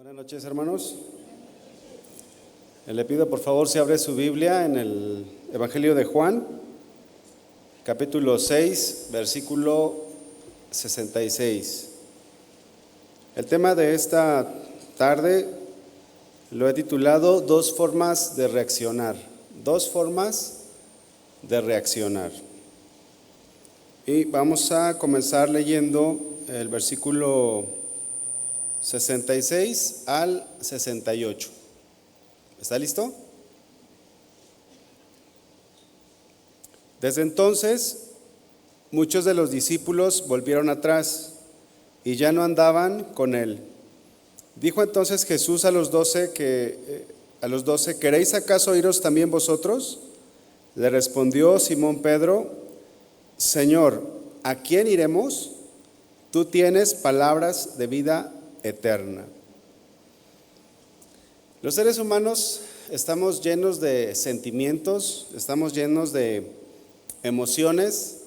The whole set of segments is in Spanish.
Buenas noches, hermanos. Le pido por favor si abre su Biblia en el Evangelio de Juan, capítulo 6, versículo 66. El tema de esta tarde lo he titulado Dos formas de reaccionar. Dos formas de reaccionar. Y vamos a comenzar leyendo el versículo 66 al 68. ¿Está listo? Desde entonces, muchos de los discípulos volvieron atrás y ya no andaban con él. Dijo entonces Jesús a los 12, ¿queréis acaso iros también vosotros? Le respondió Simón Pedro, Señor, ¿a quién iremos? Tú tienes palabras de vida eterna. Los seres humanos estamos llenos de sentimientos, estamos llenos de emociones,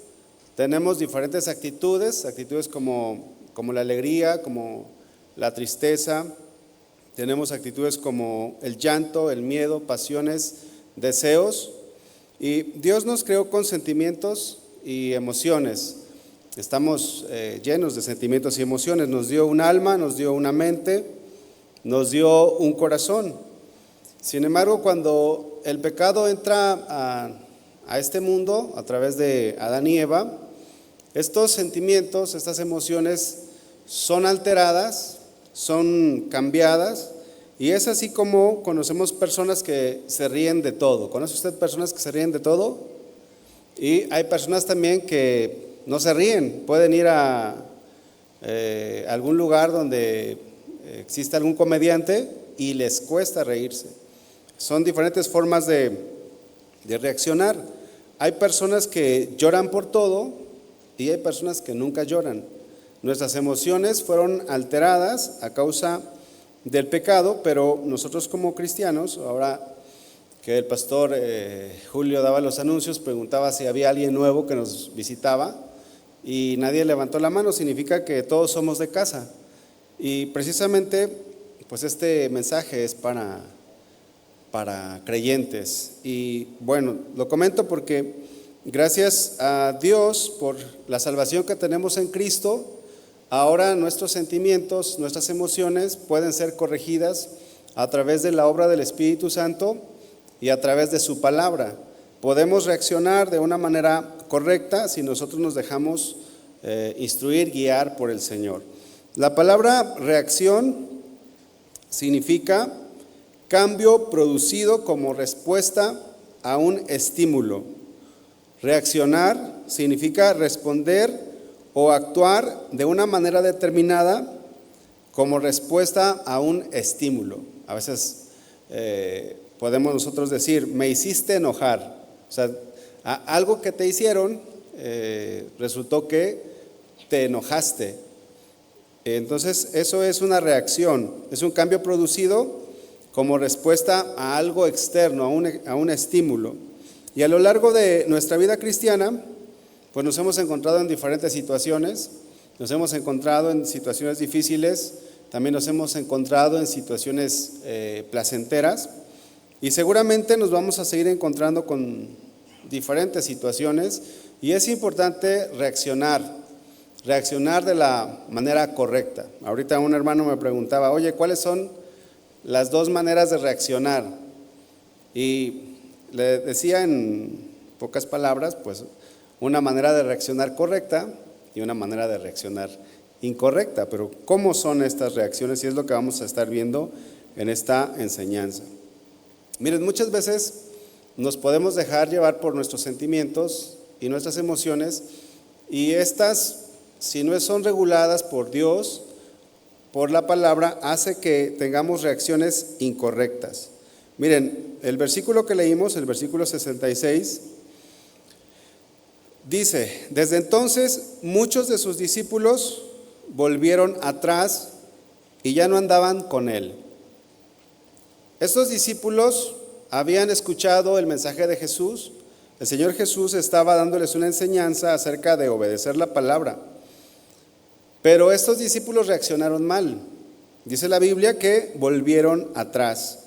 tenemos diferentes actitudes como la alegría, como la tristeza, tenemos actitudes como el llanto, el miedo, pasiones, deseos, y Dios nos creó con sentimientos y emociones. Estamos llenos de sentimientos y emociones. Nos dio un alma, nos dio una mente, nos dio un corazón. Sin embargo, cuando el pecado entra a este mundo a través de Adán y Eva, estos sentimientos, estas emociones son alteradas, son cambiadas, y es así como conocemos personas que se ríen de todo. ¿Conoce usted personas que se ríen de todo? Y hay personas también que no se ríen, pueden ir a algún lugar donde existe algún comediante y les cuesta reírse. Son diferentes formas de reaccionar. Hay personas que lloran por todo y hay personas que nunca lloran. Nuestras emociones fueron alteradas a causa del pecado, pero nosotros como cristianos, ahora que el pastor Julio daba los anuncios, preguntaba si había alguien nuevo que nos visitaba y nadie levantó la mano, significa que todos somos de casa. Y precisamente pues este mensaje es para creyentes. Y bueno, lo comento porque gracias a Dios por la salvación que tenemos en Cristo, ahora nuestros sentimientos, nuestras emociones pueden ser corregidas a través de la obra del Espíritu Santo y a través de su palabra. Podemos reaccionar de una manera correcta si nosotros nos dejamos instruir, guiar por el Señor. La palabra reacción significa cambio producido como respuesta a un estímulo. Reaccionar significa responder o actuar de una manera determinada como respuesta a un estímulo. A veces podemos nosotros decir, me hiciste enojar. O sea, algo que te hicieron resultó que te enojaste. Entonces eso es una reacción, es un cambio producido como respuesta a algo externo, a un estímulo. Y a lo largo de nuestra vida cristiana, pues nos hemos encontrado en diferentes situaciones, nos hemos encontrado en situaciones difíciles, también nos hemos encontrado en situaciones placenteras, y seguramente nos vamos a seguir encontrando con diferentes situaciones, y es importante reaccionar de la manera correcta. Ahorita un hermano me preguntaba, oye, ¿cuáles son las dos maneras de reaccionar? Y le decía en pocas palabras, pues una manera de reaccionar correcta y una manera de reaccionar incorrecta. Pero ¿cómo son estas reacciones? Y es lo que vamos a estar viendo en esta enseñanza. Miren, muchas veces nos podemos dejar llevar por nuestros sentimientos y nuestras emociones, y estas, si no son reguladas por Dios, por la palabra, hace que tengamos reacciones incorrectas. Miren, el versículo que leímos, el versículo 66, dice, desde entonces muchos de sus discípulos volvieron atrás y ya no andaban con él. Estos discípulos habían escuchado el mensaje de Jesús. El Señor Jesús estaba dándoles una enseñanza acerca de obedecer la palabra. Pero estos discípulos reaccionaron mal. Dice la Biblia que volvieron atrás.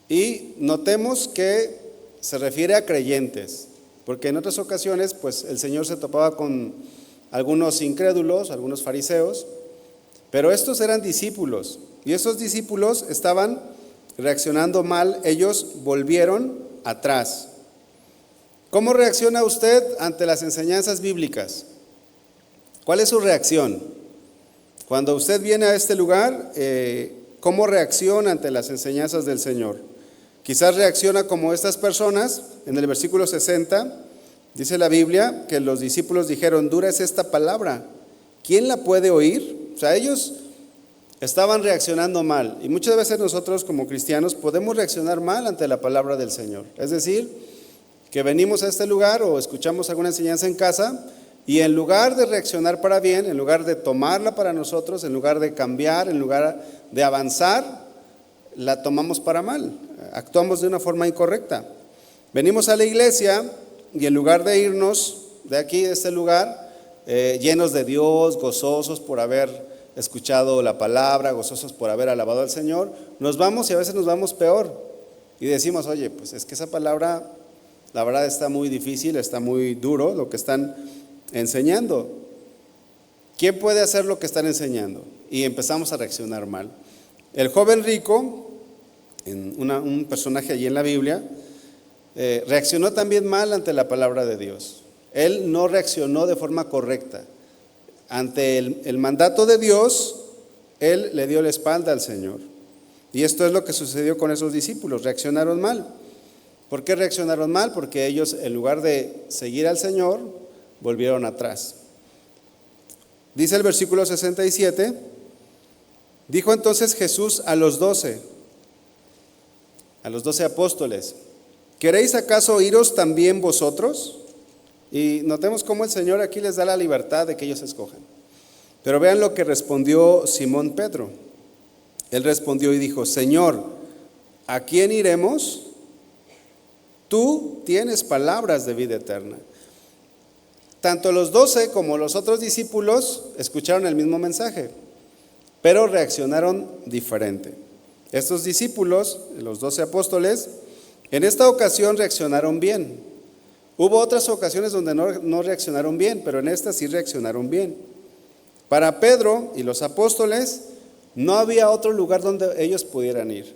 Y notemos que se refiere a creyentes, porque en otras ocasiones pues el Señor se topaba con algunos incrédulos, algunos fariseos, pero estos eran discípulos, y esos discípulos estaban reaccionando mal, ellos volvieron atrás. ¿Cómo reacciona usted ante las enseñanzas bíblicas? ¿Cuál es su reacción? Cuando usted viene a este lugar, ¿cómo reacciona ante las enseñanzas del Señor? Quizás reacciona como estas personas. En el versículo 60 dice la Biblia que los discípulos dijeron: dura es esta palabra, ¿quién la puede oír? O sea, ellos estaban reaccionando mal, y muchas veces nosotros como cristianos podemos reaccionar mal ante la palabra del Señor. Es decir, que venimos a este lugar o escuchamos alguna enseñanza en casa, y en lugar de reaccionar para bien, en lugar de tomarla para nosotros, en lugar de cambiar, en lugar de avanzar, la tomamos para mal, actuamos de una forma incorrecta. Venimos a la iglesia y en lugar de irnos de aquí, de este lugar, llenos de Dios, gozosos por haber escuchado la palabra, gozosos por haber alabado al Señor, nos vamos y a veces nos vamos peor y decimos: oye, pues es que esa palabra, la verdad, está muy difícil, está muy duro lo que están enseñando. ¿Quién puede hacer lo que están enseñando? Y empezamos a reaccionar mal. El joven rico, un personaje allí en la Biblia, reaccionó también mal ante la palabra de Dios. Él no reaccionó de forma correcta. Ante el mandato de Dios, él le dio la espalda al Señor. Y esto es lo que sucedió con esos discípulos, reaccionaron mal. ¿Por qué reaccionaron mal? Porque ellos, en lugar de seguir al Señor, volvieron atrás. Dice el versículo 67, dijo entonces Jesús a los 12 apóstoles: ¿queréis acaso iros también vosotros? Y notemos cómo el Señor aquí les da la libertad de que ellos escojan. Pero vean lo que respondió Simón Pedro. Él respondió y dijo: Señor, ¿a quién iremos? Tú tienes palabras de vida eterna. Tanto los 12 como los otros discípulos escucharon el mismo mensaje, pero reaccionaron diferente. Estos discípulos, los 12 apóstoles, en esta ocasión reaccionaron bien. Hubo otras ocasiones donde no reaccionaron bien, pero en esta sí reaccionaron bien. Para Pedro y los apóstoles no había otro lugar donde ellos pudieran ir.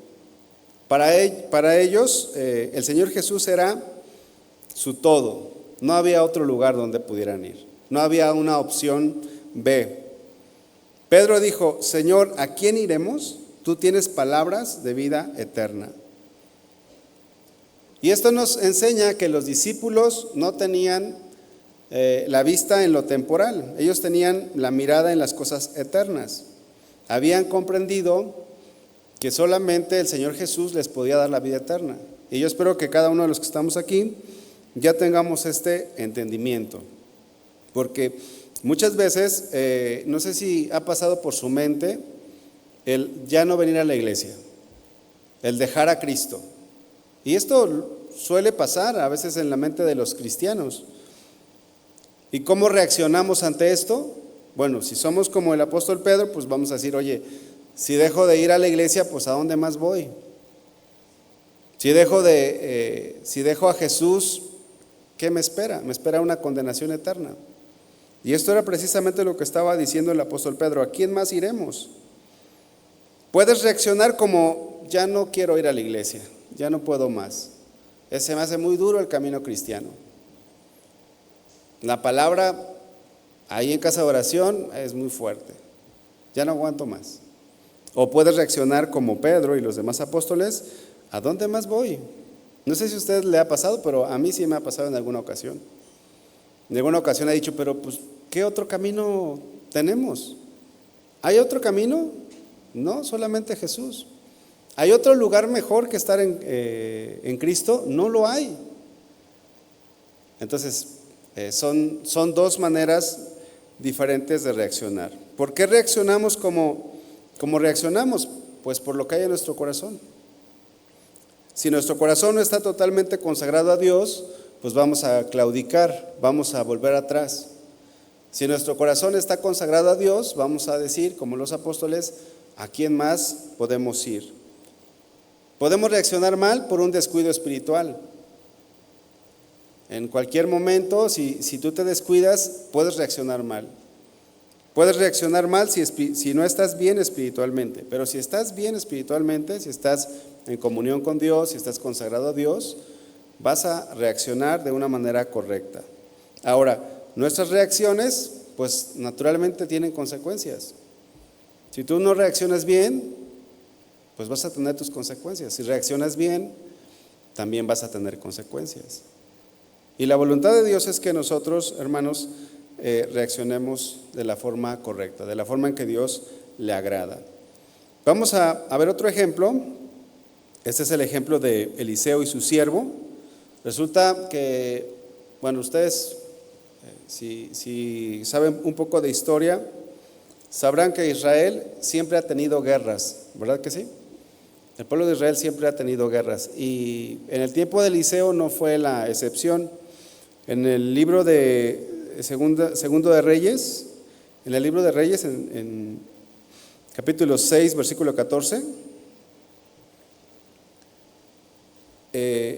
Para ellos el Señor Jesús era su todo. No había otro lugar donde pudieran ir. No había una opción B. Pedro dijo: Señor, ¿a quién iremos? Tú tienes palabras de vida eterna. Y esto nos enseña que los discípulos no tenían la vista en lo temporal. Ellos tenían la mirada en las cosas eternas. Habían comprendido que solamente el Señor Jesús les podía dar la vida eterna. Y yo espero que cada uno de los que estamos aquí ya tengamos este entendimiento, porque muchas veces, no sé si ha pasado por su mente el ya no venir a la iglesia, el dejar a Cristo. Y esto suele pasar a veces en la mente de los cristianos. ¿Y cómo reaccionamos ante esto? Bueno, si somos como el apóstol Pedro, pues vamos a decir: oye, si dejo de ir a la iglesia, pues ¿a dónde más voy? Si dejo a Jesús, ¿qué me espera? Me espera una condenación eterna. Y esto era precisamente lo que estaba diciendo el apóstol Pedro: ¿a quién más iremos? Puedes reaccionar como: ya no quiero ir a la iglesia, ya no puedo más, se me hace muy duro el camino cristiano. La palabra ahí en casa de oración es muy fuerte, ya no aguanto más. O puedes reaccionar como Pedro y los demás apóstoles: ¿a dónde más voy? No sé si a usted le ha pasado, pero a mí sí me ha pasado en alguna ocasión. En alguna ocasión ha dicho: pero pues, ¿qué otro camino tenemos? ¿Hay otro camino? No, solamente Jesús. ¿Hay otro lugar mejor que estar en Cristo? No lo hay. Entonces, son dos maneras diferentes de reaccionar. ¿Por qué reaccionamos como reaccionamos? Pues por lo que hay en nuestro corazón. Si nuestro corazón no está totalmente consagrado a Dios, pues vamos a claudicar, vamos a volver atrás. Si nuestro corazón está consagrado a Dios, vamos a decir, como los apóstoles: ¿a quién más podemos ir? Podemos reaccionar mal por un descuido espiritual. En cualquier momento, si tú te descuidas, puedes reaccionar mal. Puedes reaccionar mal si no estás bien espiritualmente, pero si estás bien espiritualmente, si estás en comunión con Dios, si estás consagrado a Dios, vas a reaccionar de una manera correcta. Ahora, nuestras reacciones, pues naturalmente tienen consecuencias. Si tú no reaccionas bien, pues vas a tener tus consecuencias. Si reaccionas bien, también vas a tener consecuencias. Y la voluntad de Dios es que nosotros, hermanos, reaccionemos de la forma correcta, de la forma en que Dios le agrada. Vamos a ver otro ejemplo. Este es el ejemplo de Eliseo y su siervo. Resulta que, bueno, ustedes, si saben un poco de historia, sabrán que Israel siempre ha tenido guerras, ¿verdad que sí? El pueblo de Israel siempre ha tenido guerras, y en el tiempo de Eliseo no fue la excepción. En el libro de Segundo de Reyes, en el libro de Reyes, en capítulo 6, versículo 14,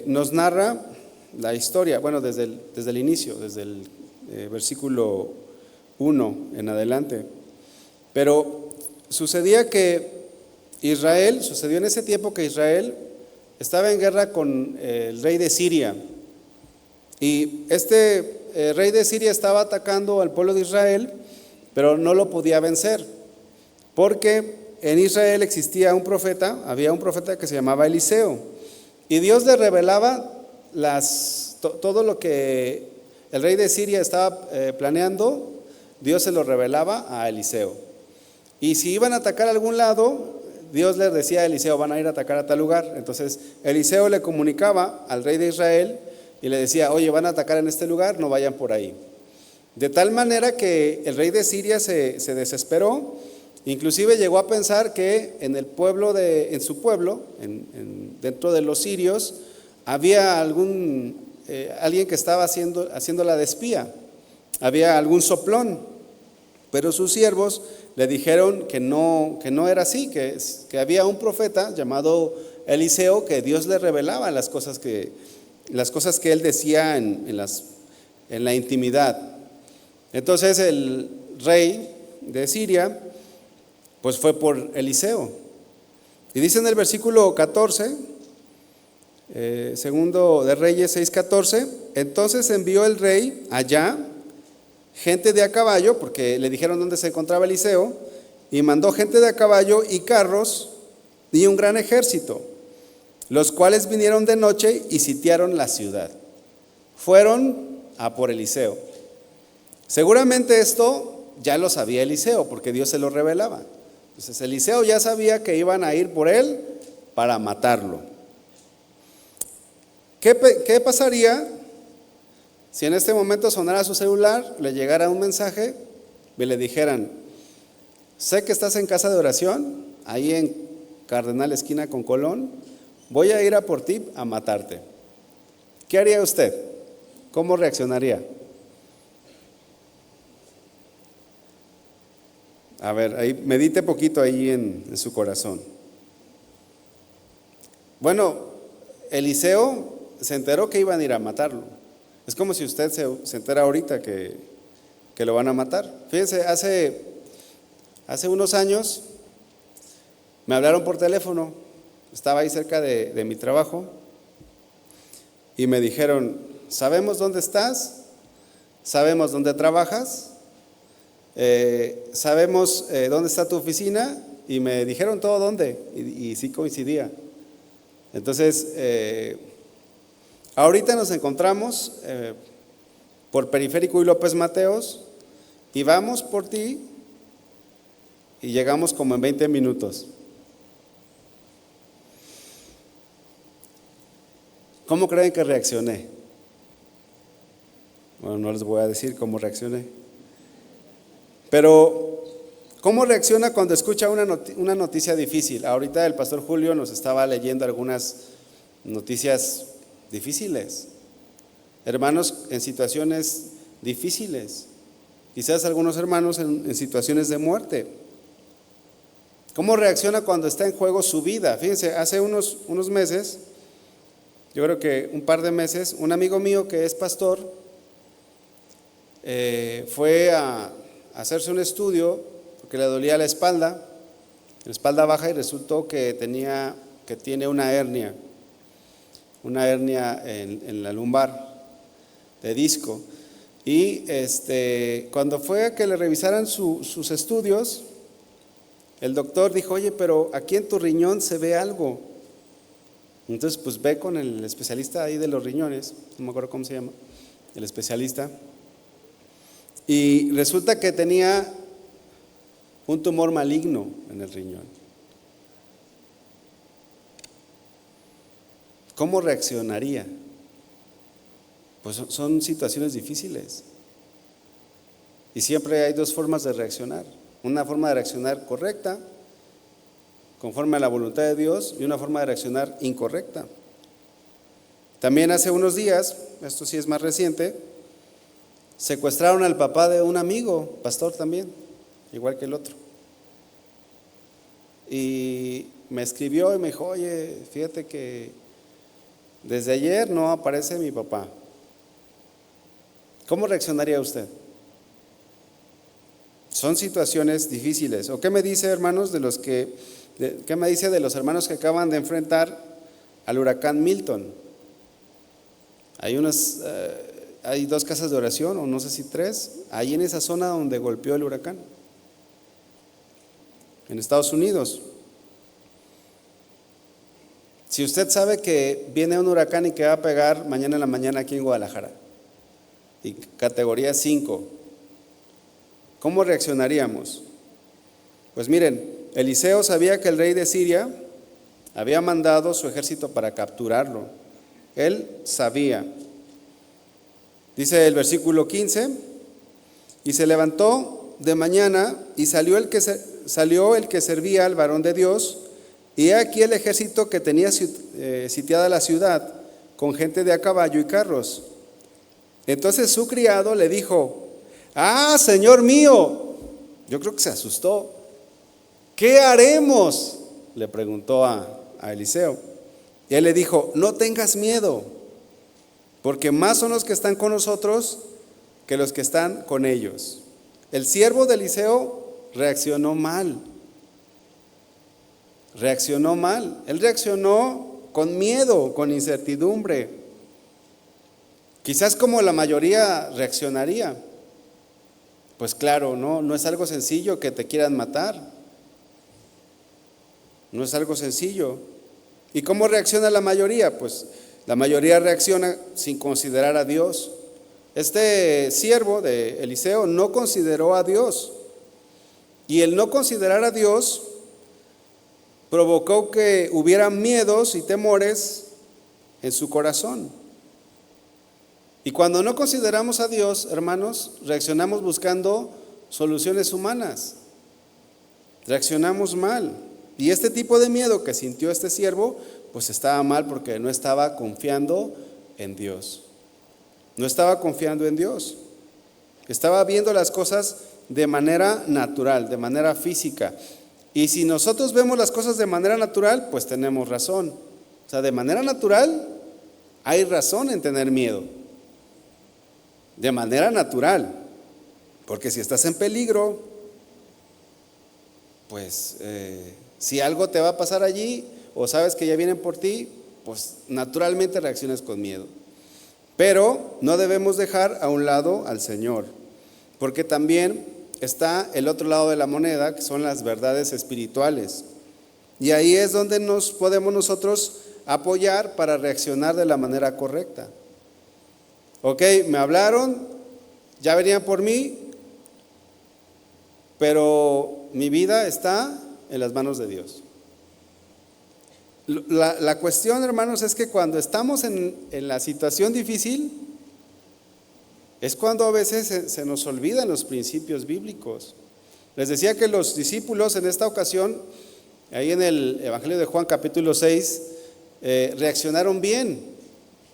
nos narra la historia, bueno, desde el inicio, desde el versículo 1 en adelante. Pero sucedió en ese tiempo que Israel estaba en guerra con el rey de Siria. Y este rey de Siria estaba atacando al pueblo de Israel, pero no lo podía vencer, porque en Israel existía había un profeta que se llamaba Eliseo, y Dios le revelaba todo lo que el rey de Siria estaba planeando. Dios se lo revelaba a Eliseo. Y si iban a atacar a algún lado, Dios le decía a Eliseo, van a ir a atacar a tal lugar. Entonces Eliseo le comunicaba al rey de Israel y le decía, oye, van a atacar en este lugar, no vayan por ahí. De tal manera que el rey de Siria se desesperó, inclusive llegó a pensar que en su pueblo, dentro de los sirios, había alguien que estaba haciéndola de espía, había algún soplón, pero sus siervos le dijeron que no era así, que había un profeta llamado Eliseo, que Dios le revelaba las cosas que él decía en la intimidad. Entonces el rey de Siria pues fue por Eliseo, y dice en el versículo 14, Segundo de Reyes 6:14, entonces envió el rey allá gente de a caballo, porque le dijeron dónde se encontraba Eliseo, y mandó gente de a caballo y carros y un gran ejército, los cuales vinieron de noche y sitiaron la ciudad. Fueron a por Eliseo. Seguramente esto ya lo sabía Eliseo, porque Dios se lo revelaba. Entonces Eliseo ya sabía que iban a ir por él para matarlo. ¿Qué pasaría si en este momento sonara su celular, le llegara un mensaje y le dijeran, sé que estás en casa de oración, ahí en Cardenal esquina con Colón, voy a ir a por ti a matarte? ¿Qué haría usted? ¿Cómo reaccionaría? A ver, ahí medite poquito ahí en su corazón. Bueno, Eliseo se enteró que iban a ir a matarlo. Es como si usted se entera ahorita que lo van a matar. Fíjense, hace unos años me hablaron por teléfono, estaba ahí cerca de mi trabajo, y me dijeron, sabemos dónde estás, sabemos dónde trabajas, sabemos dónde está tu oficina, y me dijeron todo dónde, y sí coincidía. Entonces, ahorita nos encontramos por Periférico y López Mateos, y vamos por ti, y llegamos como en 20 minutos. ¿Cómo creen que reaccioné? Bueno, no les voy a decir cómo reaccioné. Pero, ¿cómo reacciona cuando escucha una noticia difícil? Ahorita el pastor Julio nos estaba leyendo algunas noticias difíciles. Hermanos en situaciones difíciles. Quizás algunos hermanos en situaciones de muerte. ¿Cómo reacciona cuando está en juego su vida? Fíjense, hace unos meses, yo creo que un par de meses, un amigo mío que es pastor fue a hacerse un estudio porque le dolía la espalda baja, y resultó que tiene una hernia en la lumbar de disco. Y cuando fue a que le revisaran sus estudios, el doctor dijo: oye, pero aquí en tu riñón se ve algo. Entonces pues ve con el especialista ahí de los riñones, no me acuerdo cómo se llama, el especialista, y resulta que tenía un tumor maligno en el riñón. ¿Cómo reaccionaría? Pues son situaciones difíciles. Y siempre hay dos formas de reaccionar. Una forma de reaccionar correcta, conforme a la voluntad de Dios, y una forma de reaccionar incorrecta. También hace unos días, esto sí es más reciente, secuestraron al papá de un amigo, pastor también, igual que el otro. Y me escribió y me dijo: oye, fíjate que desde ayer no aparece mi papá. ¿Cómo reaccionaría usted? Son situaciones difíciles. ¿O qué me dice, hermanos, qué me dice de los hermanos que acaban de enfrentar al huracán Milton? Hay dos casas de oración, o no sé si tres, ahí en esa zona donde golpeó el huracán, en Estados Unidos. Si usted sabe que viene un huracán y que va a pegar mañana en la mañana aquí en Guadalajara, y categoría 5, ¿cómo reaccionaríamos? Pues miren, Eliseo sabía que el rey de Siria había mandado su ejército para capturarlo. Él sabía. Dice el versículo 15: y se levantó de mañana y salió el que servía al varón de Dios, y he aquí el ejército que tenía sitiada la ciudad, con gente de a caballo y carros. Entonces su criado le dijo: ¡ah, señor mío! Yo creo que se asustó. ¿Qué haremos?, le preguntó a Eliseo. Y él le dijo: no tengas miedo, porque más son los que están con nosotros que los que están con ellos. El siervo de Eliseo reaccionó mal. Él reaccionó con miedo, con incertidumbre. Quizás como la mayoría reaccionaría. Pues claro, no es algo sencillo que te quieran matar. No es algo sencillo. ¿Y cómo reacciona la mayoría? Pues la mayoría reacciona sin considerar a Dios. Este siervo de Eliseo no consideró a Dios. Y el no considerar a Dios provocó que hubiera miedos y temores en su corazón. Y cuando no consideramos a Dios, hermanos, reaccionamos buscando soluciones humanas. Reaccionamos mal. Y este tipo de miedo que sintió este siervo, pues estaba mal porque no estaba confiando en Dios. No estaba confiando en Dios. Estaba viendo las cosas de manera natural, de manera física. Y si nosotros vemos las cosas de manera natural, pues tenemos razón. O sea, de manera natural hay razón en tener miedo. De manera natural. Porque si estás en peligro, pues si algo te va a pasar allí, o sabes que ya vienen por ti, pues naturalmente reaccionas con miedo. Pero no debemos dejar a un lado al Señor, porque también está el otro lado de la moneda, que son las verdades espirituales. Y ahí es donde nos podemos nosotros apoyar para reaccionar de la manera correcta. Ok, me hablaron, ya venían por mí, pero mi vida está en las manos de Dios. La cuestión, hermanos, es que cuando estamos en la situación difícil, es cuando a veces se nos olvidan los principios bíblicos. Les decía que los discípulos en esta ocasión, ahí en el Evangelio de Juan capítulo 6, reaccionaron bien,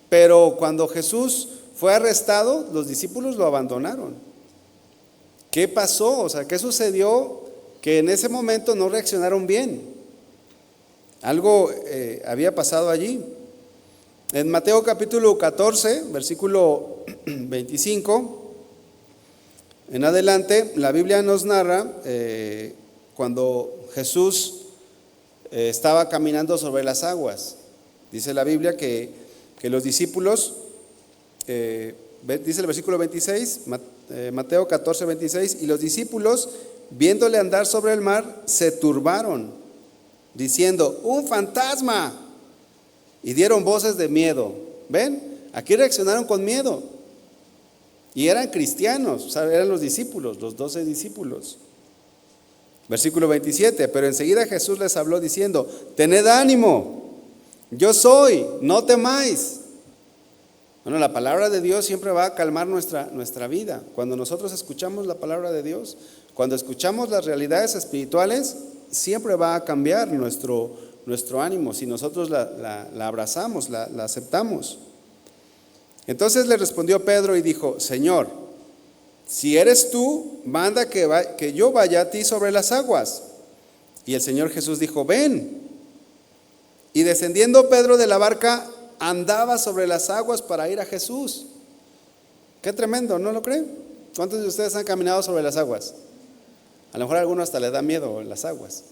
pero cuando Jesús fue arrestado, los discípulos lo abandonaron. ¿Qué pasó? O sea, ¿qué sucedió que en ese momento no reaccionaron bien. Algo había pasado allí. En Mateo capítulo 14, versículo 25, en adelante, la Biblia nos narra cuando Jesús estaba caminando sobre las aguas. Dice la Biblia que los discípulos, dice el versículo 26, Mateo 14, 26, y los discípulos, viéndole andar sobre el mar, se turbaron, diciendo: ¡un fantasma! Y dieron voces de miedo. ¿Ven? Aquí reaccionaron con miedo. Y eran cristianos, o sea, eran los discípulos, los 12 discípulos. Versículo 27, pero enseguida Jesús les habló diciendo: tened ánimo, yo soy, no temáis. Bueno, la palabra de Dios siempre va a calmar nuestra vida. Cuando nosotros escuchamos la palabra de Dios, cuando escuchamos las realidades espirituales, siempre va a cambiar nuestro ánimo, si nosotros la abrazamos, la aceptamos. Entonces le respondió Pedro y dijo: Señor, si eres tú, manda que yo vaya a ti sobre las aguas. Y el Señor Jesús dijo: ven. Y descendiendo Pedro de la barca, andaba sobre las aguas para ir a Jesús. Qué tremendo, ¿no lo creen? ¿Cuántos de ustedes han caminado sobre las aguas? A lo mejor a alguno hasta le da miedo las aguas.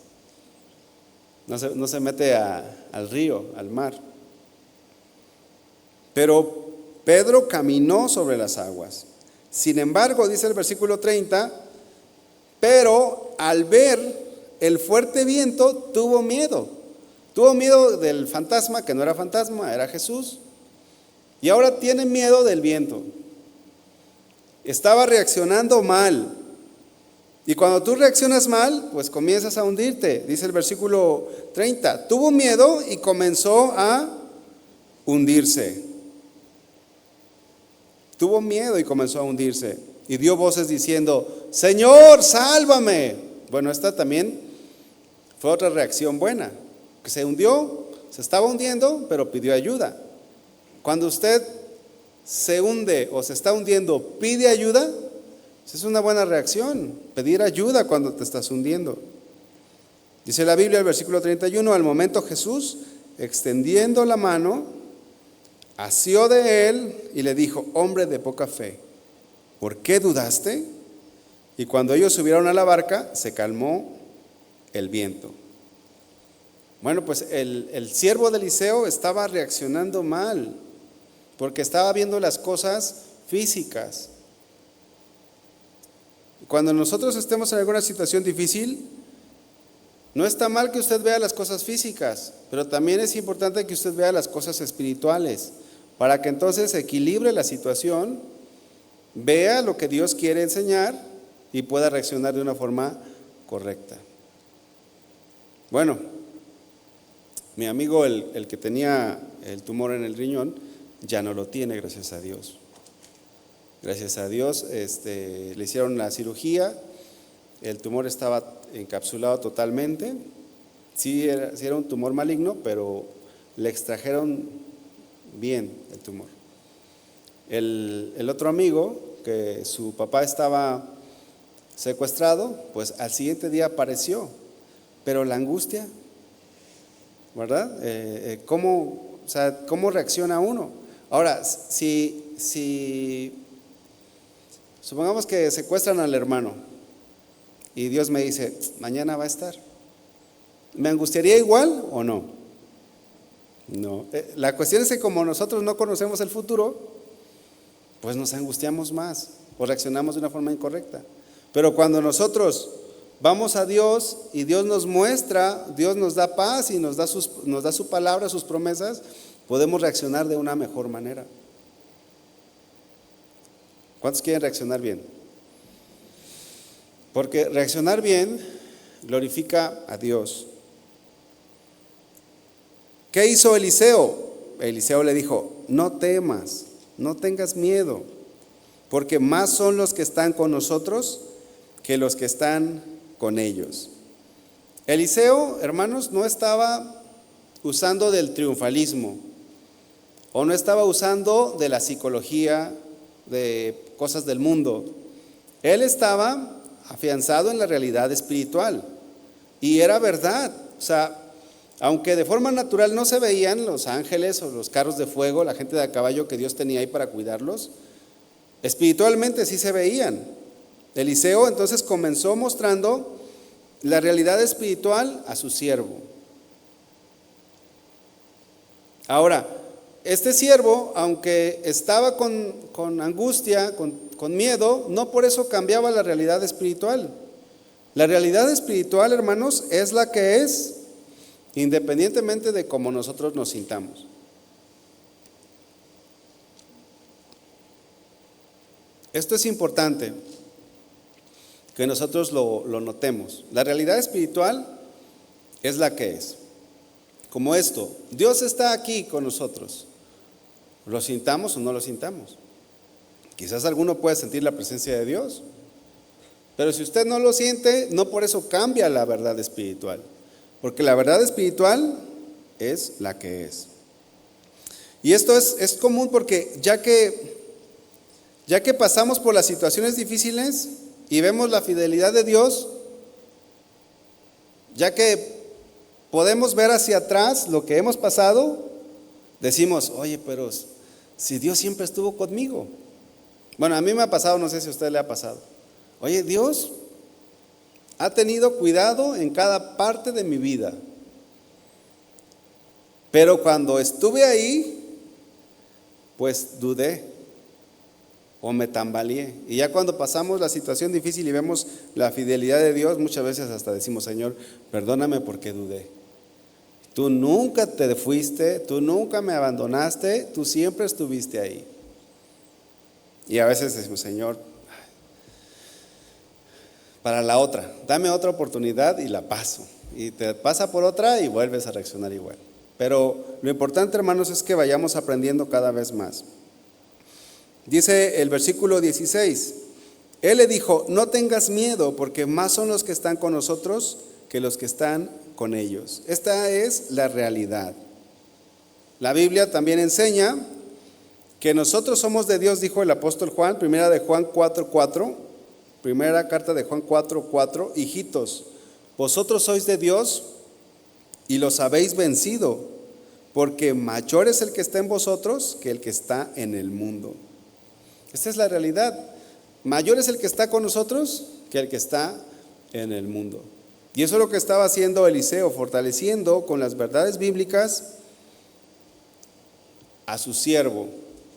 No se mete al río, al mar. Pero Pedro caminó sobre las aguas. Sin embargo, dice el versículo 30, pero al ver el fuerte viento tuvo miedo. Tuvo miedo del fantasma, que no era fantasma, era Jesús. Y ahora tiene miedo del viento. Estaba reaccionando mal. Y cuando tú reaccionas mal, pues comienzas a hundirte. Dice el versículo 30, tuvo miedo y comenzó a hundirse. Tuvo miedo y comenzó a hundirse. Y dio voces diciendo: Señor, sálvame. Bueno, esta también fue otra reacción buena. Que se hundió, se estaba hundiendo, pero pidió ayuda. Cuando usted se hunde o se está hundiendo, pide ayuda, es una buena reacción, pedir ayuda cuando te estás hundiendo. Dice la Biblia, el versículo 31, al momento Jesús, extendiendo la mano, asió de él y le dijo: hombre de poca fe, ¿por qué dudaste? Y cuando ellos subieron a la barca, se calmó el viento. Bueno, pues el siervo de Eliseo estaba reaccionando mal, porque estaba viendo las cosas físicas. Cuando nosotros estemos en alguna situación difícil, no está mal que usted vea las cosas físicas, pero también es importante que usted vea las cosas espirituales, para que entonces equilibre la situación, vea lo que Dios quiere enseñar y pueda reaccionar de una forma correcta. Bueno, mi amigo, el que tenía el tumor en el riñón, ya no lo tiene, gracias a Dios. Gracias a Dios, le hicieron la cirugía, el tumor estaba encapsulado totalmente. Sí era un tumor maligno, pero le extrajeron bien el tumor. El otro amigo, que su papá estaba secuestrado, pues al siguiente día apareció, pero la angustia, ¿verdad? ¿Cómo reacciona uno? Ahora, si supongamos que secuestran al hermano y Dios me dice: mañana va a estar, ¿me angustiaría igual o no? No. La cuestión es que como nosotros no conocemos el futuro, pues nos angustiamos más o reaccionamos de una forma incorrecta. Pero cuando nosotros vamos a Dios y Dios nos muestra, Dios nos da paz y nos da su palabra, sus promesas, podemos reaccionar de una mejor manera. ¿Cuántos quieren reaccionar bien? Porque reaccionar bien glorifica a Dios. ¿Qué hizo Eliseo? Eliseo le dijo: no temas, no tengas miedo, porque más son los que están con nosotros que los que están con ellos. Eliseo, hermanos, no estaba usando del triunfalismo, o no estaba usando de la psicología, de cosas del mundo. Él estaba afianzado en la realidad espiritual. Y era verdad. O sea, aunque de forma natural no se veían los ángeles o los carros de fuego, la gente de a caballo que Dios tenía ahí para cuidarlos, espiritualmente sí se veían. Eliseo entonces comenzó mostrando la realidad espiritual a su siervo. Ahora, este siervo, aunque estaba con angustia, con miedo, no por eso cambiaba la realidad espiritual. La realidad espiritual, hermanos, es la que es, independientemente de cómo nosotros nos sintamos. Esto es importante que nosotros lo notemos. La realidad espiritual es la que es. Como esto, Dios está aquí con nosotros. ¿Lo sintamos o no lo sintamos? Quizás alguno puede sentir la presencia de Dios, pero si usted no lo siente, no por eso cambia la verdad espiritual, porque la verdad espiritual es la que es. Y esto es común porque ya que pasamos por las situaciones difíciles y vemos la fidelidad de Dios, ya que podemos ver hacia atrás lo que hemos pasado, decimos, oye, pero si Dios siempre estuvo conmigo. Bueno, a mí me ha pasado, no sé si a usted le ha pasado. Oye, Dios ha tenido cuidado en cada parte de mi vida. Pero cuando estuve ahí, pues dudé o me tambaleé. Y ya cuando pasamos la situación difícil y vemos la fidelidad de Dios, muchas veces hasta decimos, Señor, perdóname porque dudé. Tú nunca te fuiste, tú nunca me abandonaste, tú siempre estuviste ahí. Y a veces decimos, Señor, para la otra, dame otra oportunidad y la paso. Y te pasa por otra y vuelves a reaccionar igual. Pero lo importante, hermanos, es que vayamos aprendiendo cada vez más. Dice el versículo 16, Él le dijo, no tengas miedo, porque más son los que están con nosotros que los que están con ellos. Esta es la realidad. La Biblia también enseña que nosotros somos de Dios, dijo el apóstol Juan, primera de Juan 4:4, primera carta de Juan 4:4, hijitos, vosotros sois de Dios y los habéis vencido, porque mayor es el que está en vosotros que el que está en el mundo. Esta es la realidad. Mayor es el que está con nosotros que el que está en el mundo. Y eso es lo que estaba haciendo Eliseo, fortaleciendo con las verdades bíblicas a su siervo.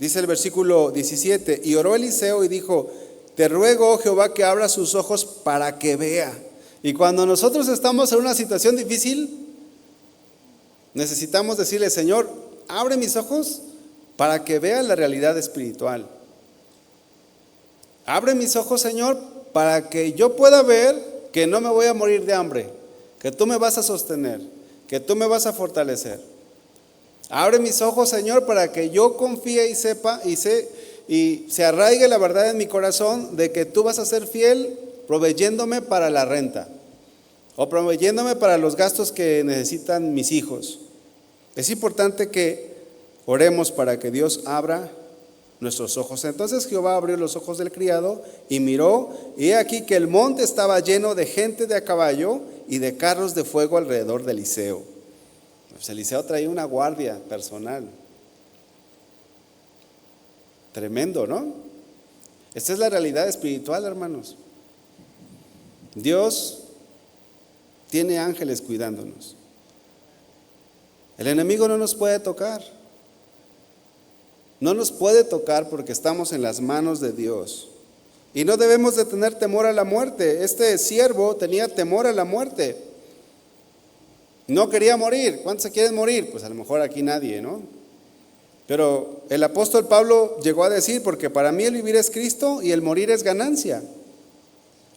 Dice el versículo 17, y oró Eliseo y dijo, te ruego, oh Jehová, que abra sus ojos para que vea. Y cuando nosotros estamos en una situación difícil, necesitamos decirle, Señor, abre mis ojos para que vea la realidad espiritual. Abre mis ojos, Señor, para que yo pueda ver que no me voy a morir de hambre, que tú me vas a sostener, que tú me vas a fortalecer. Abre mis ojos, Señor, para que yo confíe y sepa y se arraigue la verdad en mi corazón de que tú vas a ser fiel proveyéndome para la renta o proveyéndome para los gastos que necesitan mis hijos. Es importante que oremos para que Dios abra nuestros ojos. Entonces Jehová abrió los ojos del criado y miró, y he aquí que el monte estaba lleno de gente de a caballo y de carros de fuego alrededor de Eliseo. Pues Eliseo traía una guardia personal. Tremendo, ¿no? Esta es la realidad espiritual, hermanos. Dios tiene ángeles cuidándonos. El enemigo no nos puede tocar. No nos puede tocar porque estamos en las manos de Dios. Y no debemos de tener temor a la muerte. Este siervo tenía temor a la muerte. No quería morir. ¿Cuántos se quieren morir? Pues a lo mejor aquí nadie, ¿no? Pero el apóstol Pablo llegó a decir, porque para mí el vivir es Cristo y el morir es ganancia.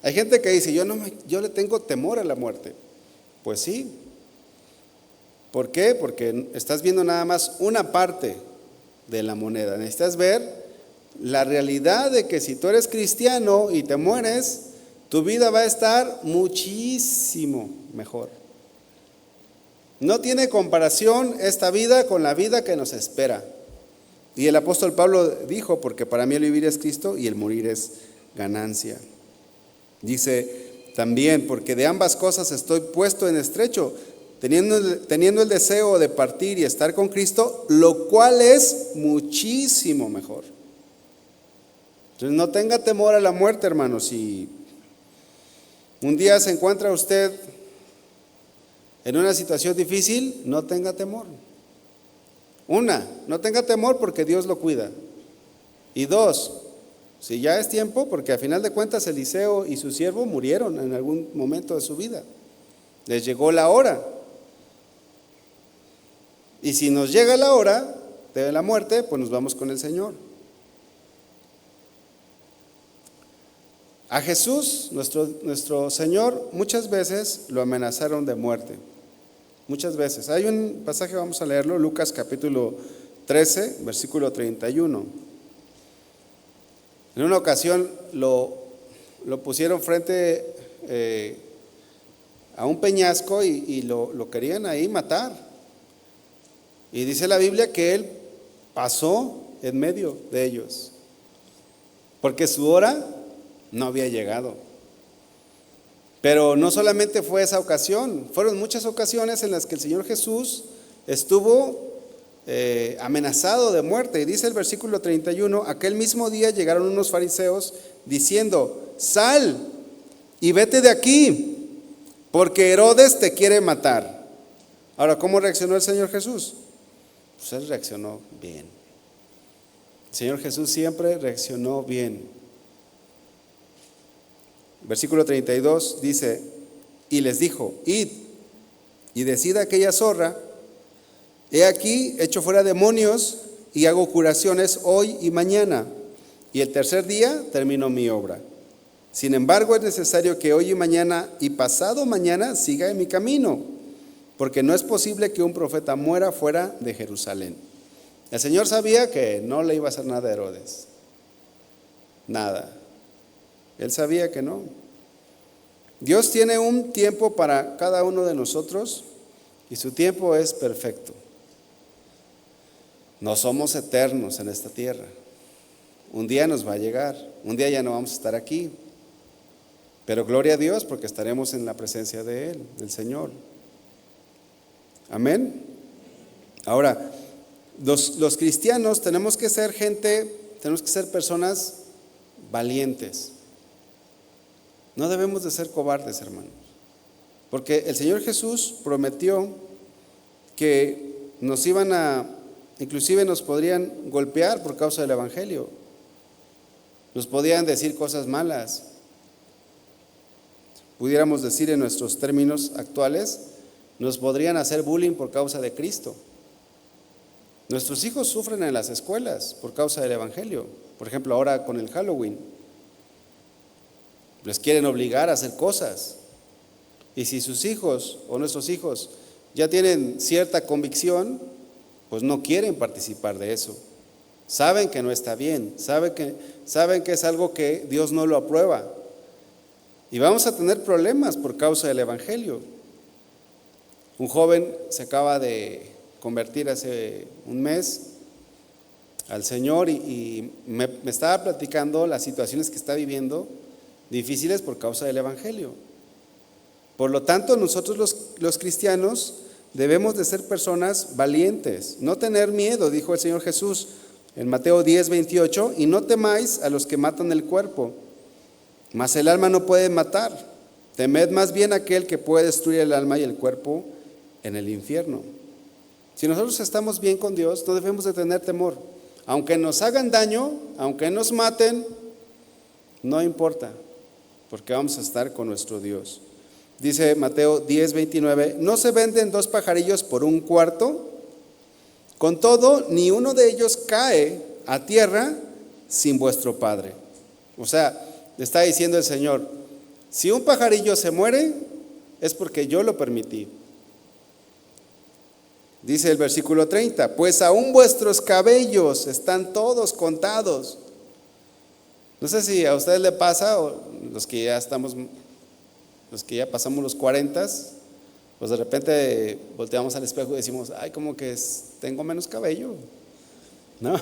Hay gente que dice, yo le tengo temor a la muerte. Pues sí. ¿Por qué? Porque estás viendo nada más una parte de la moneda. Necesitas ver la realidad de que si tú eres cristiano y te mueres, tu vida va a estar muchísimo mejor. No tiene comparación esta vida con la vida que nos espera. Y el apóstol Pablo dijo, porque para mí el vivir es Cristo y el morir es ganancia. Dice también, porque de ambas cosas estoy puesto en estrecho, teniendo el deseo de partir y estar con Cristo, lo cual es muchísimo mejor. Entonces no tenga temor a la muerte, hermanos. Si un día se encuentra usted en una situación difícil, no tenga temor. No tenga temor porque Dios lo cuida. Y dos, si ya es tiempo, porque al final de cuentas Eliseo y su siervo murieron en algún momento de su vida. Les llegó la hora. Y si nos llega la hora de la muerte, pues nos vamos con el Señor. A Jesús, nuestro Señor, muchas veces lo amenazaron de muerte. Muchas veces. Hay un pasaje, vamos a leerlo, Lucas capítulo 13, versículo 31. En una ocasión lo pusieron frente a un peñasco y lo querían ahí matar. Y dice la Biblia que él pasó en medio de ellos, porque su hora no había llegado. Pero no solamente fue esa ocasión, fueron muchas ocasiones en las que el Señor Jesús estuvo amenazado de muerte. Y dice el versículo 31, aquel mismo día llegaron unos fariseos diciendo, sal y vete de aquí, porque Herodes te quiere matar. Ahora, ¿cómo reaccionó el Señor Jesús? Pues él reaccionó bien. El Señor Jesús siempre reaccionó bien. Versículo 32 dice, y les dijo, id y decid a aquella zorra, he aquí echo fuera demonios y hago curaciones hoy y mañana, y el tercer día termino mi obra. Sin embargo, es necesario que hoy y mañana y pasado mañana siga en mi camino, porque no es posible que un profeta muera fuera de Jerusalén. El Señor sabía que no le iba a hacer nada a Herodes, nada. Él sabía que no. Dios tiene un tiempo para cada uno de nosotros y su tiempo es perfecto. No somos eternos en esta tierra. Un día nos va a llegar, un día ya no vamos a estar aquí. Pero gloria a Dios porque estaremos en la presencia de Él, del Señor. Amén. Ahora, los cristianos tenemos que ser personas valientes. No debemos de ser cobardes, hermanos, porque el Señor Jesús prometió que inclusive nos podrían golpear por causa del Evangelio, nos podían decir cosas malas, pudiéramos decir en nuestros términos actuales, nos podrían hacer bullying por causa de Cristo. Nuestros hijos sufren en las escuelas por causa del Evangelio, por ejemplo ahora con el Halloween. Les quieren obligar a hacer cosas. Y si sus hijos o nuestros hijos ya tienen cierta convicción, pues no quieren participar de eso. Saben que no está bien, saben que es algo que Dios no lo aprueba. Y vamos a tener problemas por causa del Evangelio. Un joven se acaba de convertir hace un mes al Señor y me estaba platicando las situaciones que está viviendo difíciles por causa del Evangelio. Por lo tanto, nosotros los cristianos debemos de ser personas valientes, no tener miedo, dijo el Señor Jesús en Mateo 10:28, y no temáis a los que matan el cuerpo, mas el alma no puede matar. Temed más bien aquel que puede destruir el alma y el cuerpo en el infierno. Si nosotros estamos bien con Dios, no debemos de tener temor. Aunque nos hagan daño, aunque nos maten, no importa, porque vamos a estar con nuestro Dios. Dice Mateo 10:29, ¿no se venden 2 pajarillos por un cuarto? Con todo, ni uno de ellos cae a tierra sin vuestro Padre. O sea, le está diciendo el Señor, si un pajarillo se muere, es porque yo lo permití. Dice el versículo 30, pues aún vuestros cabellos están todos contados. No sé si a ustedes le pasa, o los que ya pasamos los 40, pues de repente volteamos al espejo y decimos, ay, como que tengo menos cabello, ¿no?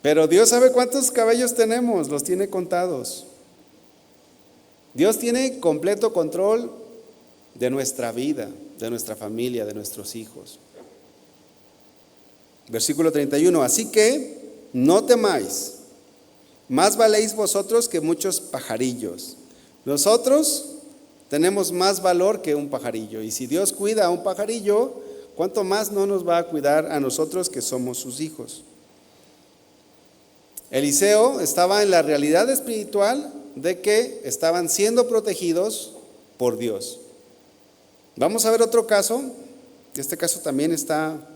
Pero Dios sabe cuántos cabellos tenemos, los tiene contados. Dios tiene completo control de nuestra vida, de nuestra familia, de nuestros hijos. Versículo 31, así que no temáis, más valéis vosotros que muchos pajarillos. Nosotros tenemos más valor que un pajarillo, y si Dios cuida a un pajarillo, ¿cuánto más no nos va a cuidar a nosotros que somos sus hijos? Eliseo estaba en la realidad espiritual de que estaban siendo protegidos por Dios. Vamos a ver otro caso. Este caso también está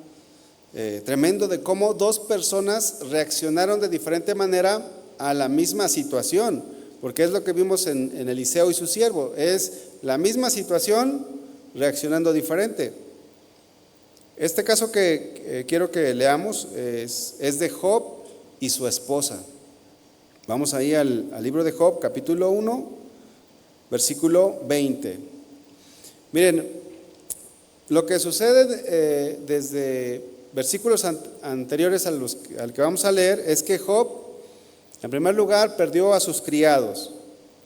tremendo, de cómo dos personas reaccionaron de diferente manera a la misma situación, porque es lo que vimos en Eliseo y su siervo. Es la misma situación reaccionando diferente. Este caso que quiero que leamos es de Job y su esposa. Vamos ahí al libro de Job, capítulo 1, versículo 20. Miren, lo que sucede desde versículos anteriores al que vamos a leer es que Job, en primer lugar, perdió a sus criados,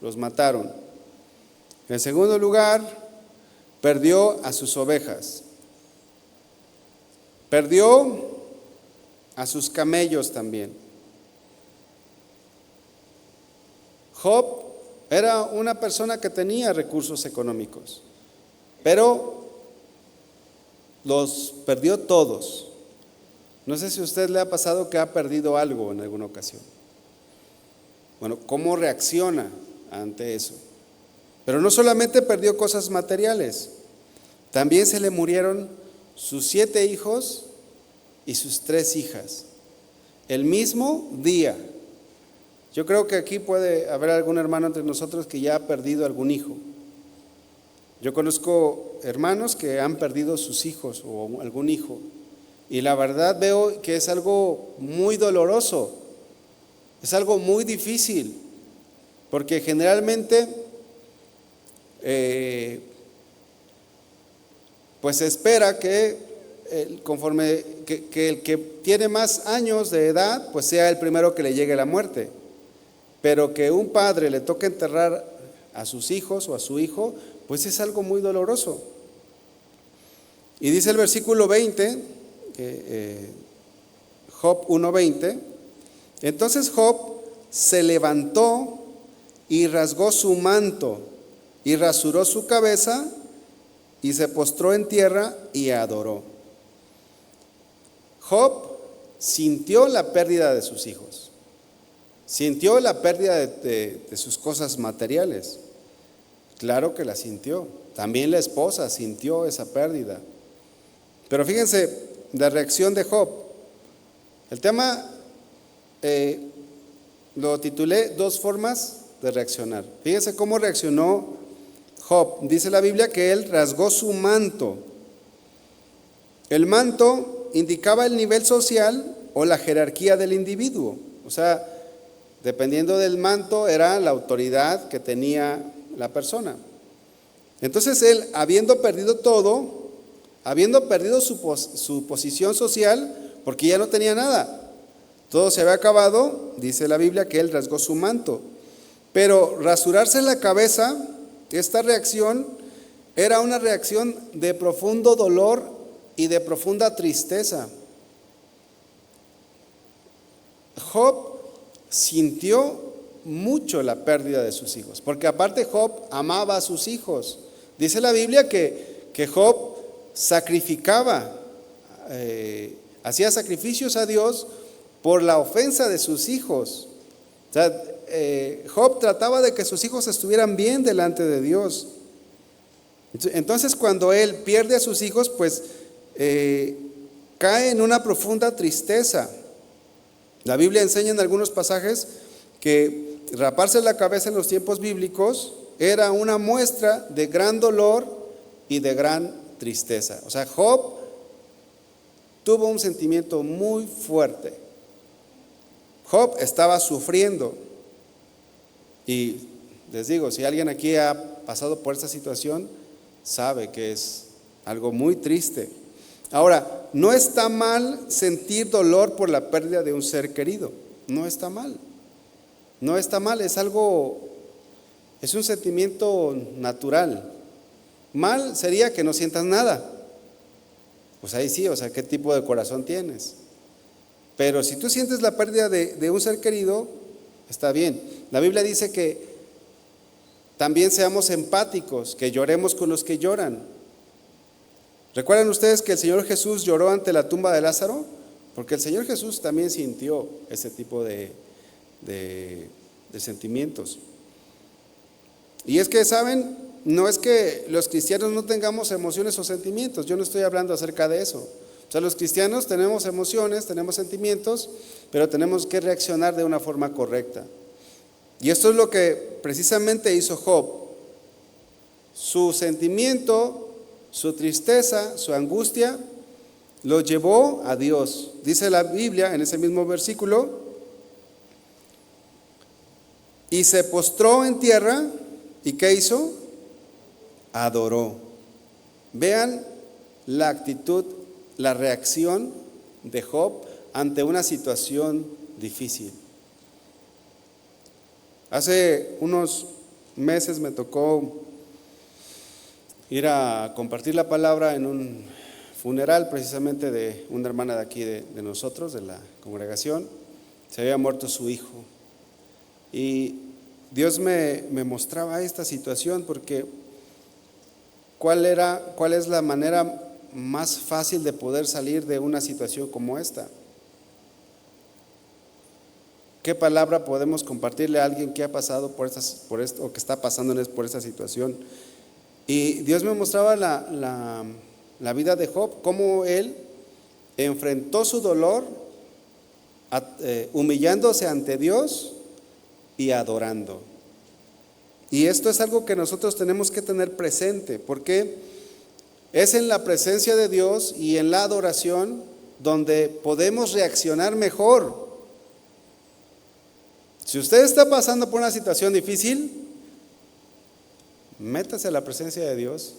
los mataron. En segundo lugar, perdió a sus ovejas. Perdió a sus camellos también. Job era una persona que tenía recursos económicos, pero los perdió todos. No sé si a usted le ha pasado que ha perdido algo en alguna ocasión. Bueno, ¿cómo reacciona ante eso? Pero no solamente perdió cosas materiales, también se le murieron sus 7 hijos y sus 3 hijas, el mismo día. Yo creo que aquí puede haber algún hermano entre nosotros que ya ha perdido algún hijo. Yo conozco hermanos que han perdido sus hijos o algún hijo, y la verdad veo que es algo muy doloroso, es algo muy difícil, porque generalmente pues se espera que conforme que el que tiene más años de edad pues sea el primero que le llegue la muerte, pero que un padre le toque enterrar a sus hijos o a su hijo, pues es algo muy doloroso. Y dice el versículo 20, Job 1:20, entonces Job se levantó y rasgó su manto y rasuró su cabeza y se postró en tierra y adoró. Job sintió la pérdida de sus hijos, sintió la pérdida de sus cosas materiales. Claro que la sintió. También la esposa sintió esa pérdida. Pero fíjense la reacción de Job. El tema lo titulé 2 formas de reaccionar. Fíjense cómo reaccionó Job. Dice la Biblia que él rasgó su manto. El manto indicaba el nivel social o la jerarquía del individuo. O sea, dependiendo del manto era la autoridad que tenía la persona. Entonces él, habiendo perdido todo, habiendo perdido su posición social, porque ya no tenía nada, todo se había acabado, dice la Biblia que él rasgó su manto. Pero rasurarse la cabeza, esta reacción era una reacción de profundo dolor y de profunda tristeza. Job sintió mucho la pérdida de sus hijos, porque aparte Job amaba a sus hijos. Dice la Biblia que Job sacrificaba, hacía sacrificios a Dios por la ofensa de sus hijos. O sea, Job trataba de que sus hijos estuvieran bien delante de Dios. Entonces cuando él pierde a sus hijos, pues cae en una profunda tristeza. La Biblia enseña en algunos pasajes que raparse la cabeza en los tiempos bíblicos era una muestra de gran dolor y de gran tristeza. O sea, Job tuvo un sentimiento muy fuerte. Job estaba sufriendo. Y les digo, si alguien aquí ha pasado por esta situación, sabe que es algo muy triste. Ahora, no está mal sentir dolor por la pérdida de un ser querido. no está mal. No está mal, es un sentimiento natural. Mal sería que no sientas nada. Pues ahí sí, o sea, ¿qué tipo de corazón tienes? Pero si tú sientes la pérdida de un ser querido, está bien. La Biblia dice que también seamos empáticos, que lloremos con los que lloran. ¿Recuerdan ustedes que el Señor Jesús lloró ante la tumba de Lázaro? Porque el Señor Jesús también sintió ese tipo de sentimientos. Y es que, ¿saben? No es que los cristianos no tengamos emociones o sentimientos. Yo no estoy hablando acerca de eso. O sea, los cristianos tenemos emociones, tenemos sentimientos, pero tenemos que reaccionar de una forma correcta. Y esto es lo que precisamente hizo Job. Su sentimiento, su tristeza, su angustia, lo llevó a Dios. Dice la Biblia en ese mismo versículo: y se postró en tierra, ¿y qué hizo? Adoró. Vean la actitud, la reacción de Job ante una situación difícil. Hace unos meses me tocó ir a compartir la palabra en un funeral precisamente de una hermana de aquí de nosotros, de la congregación. Se había muerto su hijo y Dios me mostraba esta situación porque ¿cuál es la manera más fácil de poder salir de una situación como esta? ¿Qué palabra podemos compartirle a alguien que ha pasado por esto o que está pasando por esta situación? Y Dios me mostraba la vida de Job, cómo él enfrentó su dolor humillándose ante Dios y adorando. Y esto es algo que nosotros tenemos que tener presente, porque es en la presencia de Dios y en la adoración donde podemos reaccionar mejor. Si usted está pasando por una situación difícil, métase a la presencia de Dios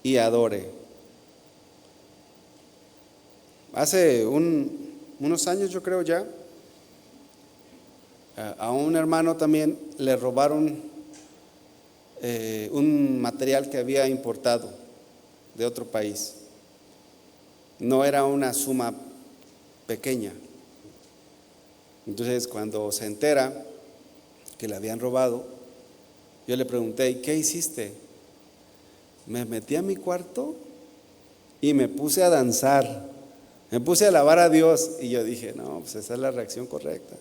y adore. Hace unos años, yo creo ya, a un hermano también le robaron un material que había importado de otro país. No era una suma pequeña. Entonces, cuando se entera que le habían robado, yo le pregunté: ¿y qué hiciste? Me metí a mi cuarto y me puse a danzar, me puse a alabar a Dios. Y yo dije: no, pues esa es la reacción correcta.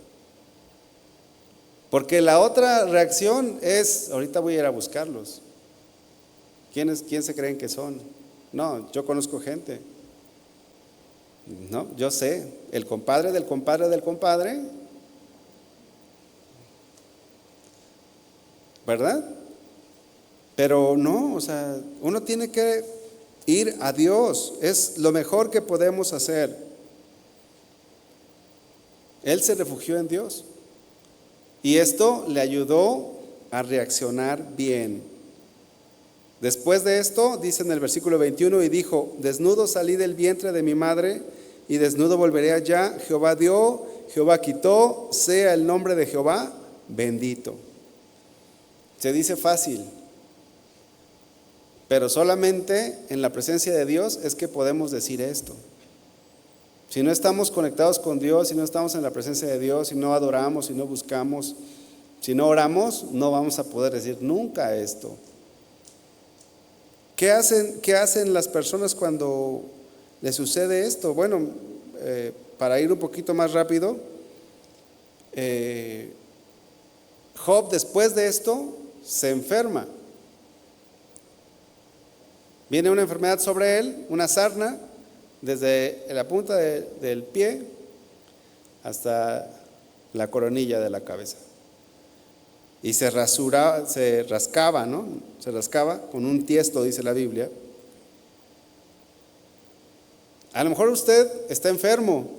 Porque la otra reacción es: ahorita voy a ir a buscarlos. ¿Quién se creen que son? No, yo conozco gente. No, yo sé, el compadre del compadre del compadre, ¿verdad? Pero no, o sea, uno tiene que ir a Dios, es lo mejor que podemos hacer. Él se refugió en Dios y esto le ayudó a reaccionar bien. Después de esto, dice en el versículo 21, y dijo: desnudo salí del vientre de mi madre, y desnudo volveré allá. Jehová dio, Jehová quitó, sea el nombre de Jehová bendito. Se dice fácil, pero solamente en la presencia de Dios es que podemos decir esto. Si no estamos conectados con Dios, si no estamos en la presencia de Dios, si no adoramos, si no buscamos, si no oramos, no vamos a poder decir nunca esto. ¿Qué hacen las personas cuando les sucede esto? Bueno, para ir un poquito más rápido, Job después de esto se enferma. Viene una enfermedad sobre él, una sarna, desde la punta del pie hasta la coronilla de la cabeza. Y se rascaba, ¿no? Se rascaba con un tiesto, dice la Biblia. A lo mejor usted está enfermo.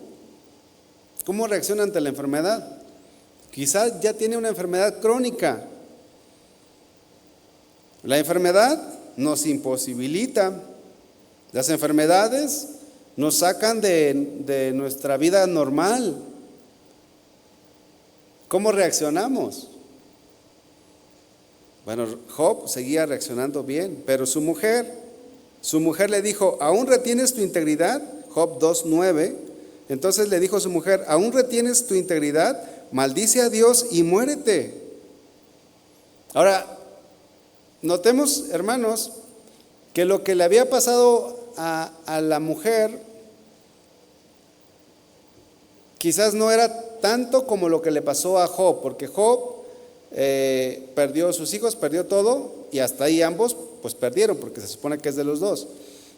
¿Cómo reacciona ante la enfermedad? Quizás ya tiene una enfermedad crónica. La enfermedad nos imposibilita. Las enfermedades nos sacan de nuestra vida normal. ¿Cómo reaccionamos? Bueno, Job seguía reaccionando bien, pero su mujer le dijo, ¿aún retienes tu integridad? Job 2:9. Entonces le dijo a su mujer, ¿aún retienes tu integridad? Maldice a Dios y muérete. Ahora, notemos, hermanos, que lo que le había pasado a la mujer quizás no era tanto como lo que le pasó a Job, porque Job perdió sus hijos, perdió todo, y hasta ahí ambos pues perdieron, porque se supone que es de los dos.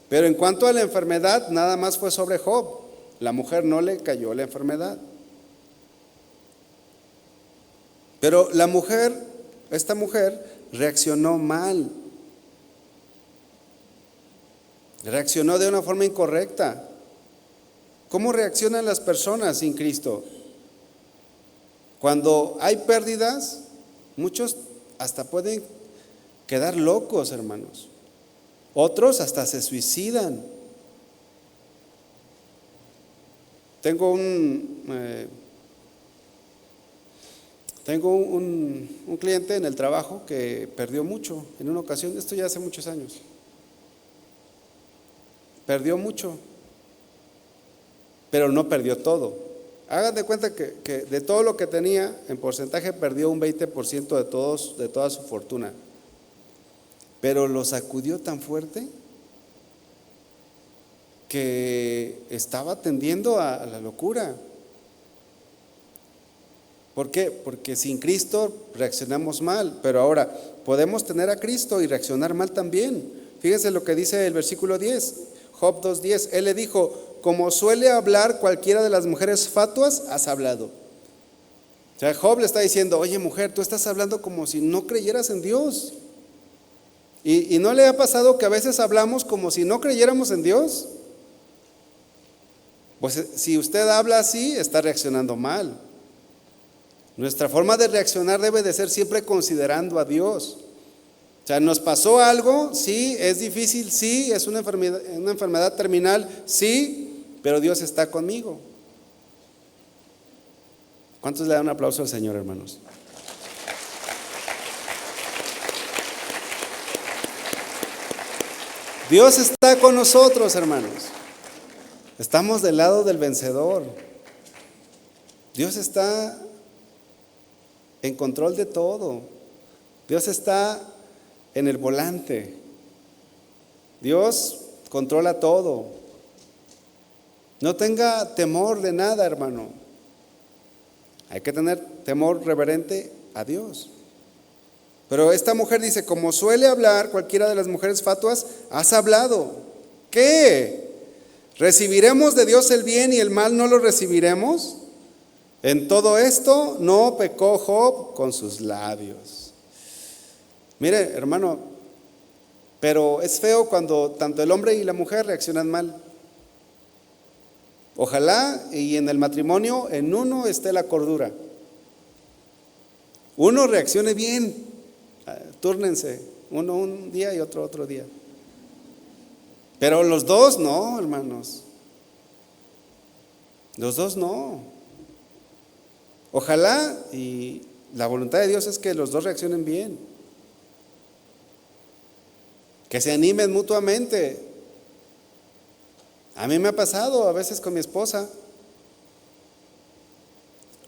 Pero en cuanto a la enfermedad, nada más fue sobre Job. La mujer no le cayó la enfermedad. Pero esta mujer reaccionó mal. Reaccionó de una forma incorrecta. ¿Cómo reaccionan las personas sin Cristo? Cuando hay pérdidas, muchos hasta pueden quedar locos, hermanos. Otros hasta se suicidan. Tengo un cliente en el trabajo que perdió mucho en una ocasión, esto ya hace muchos años. Perdió mucho, pero no perdió todo. Hagan de cuenta que de todo lo que tenía, en porcentaje perdió un 20% de toda su fortuna. Pero lo sacudió tan fuerte que estaba tendiendo a la locura. ¿Por qué? Porque sin Cristo reaccionamos mal, pero ahora podemos tener a Cristo y reaccionar mal también. Fíjense lo que dice el versículo 10, Job 2:10. Él le dijo, como suele hablar cualquiera de las mujeres fatuas, has hablado. O sea, Job le está diciendo, oye mujer, tú estás hablando como si no creyeras en Dios. ¿Y no le ha pasado que a veces hablamos como si no creyéramos en Dios? Pues si usted habla así, está reaccionando mal. Nuestra forma de reaccionar debe de ser siempre considerando a Dios. O sea, nos pasó algo, sí, es difícil, sí, es una enfermedad terminal, sí, pero Dios está conmigo. ¿Cuántos le dan un aplauso al Señor, hermanos? Dios está con nosotros, hermanos. Estamos del lado del vencedor. Dios está en control de todo. Dios está en el volante. Dios controla todo. No tenga temor de nada, hermano. Hay que tener temor reverente a Dios. Pero esta mujer dice, como suele hablar cualquiera de las mujeres fatuas, has hablado. ¿Qué? ¿Recibiremos de Dios el bien y el mal no lo recibiremos? En todo esto no pecó Job con sus labios. Mire, hermano, pero es feo cuando tanto el hombre y la mujer reaccionan mal. Ojalá y en el matrimonio en uno esté la cordura. Uno reaccione bien, túrnense, uno un día y otro día. Pero los dos no, hermanos. Los dos no. Ojalá y la voluntad de Dios es que los dos reaccionen bien. Que se animen mutuamente. A mí me ha pasado a veces con mi esposa.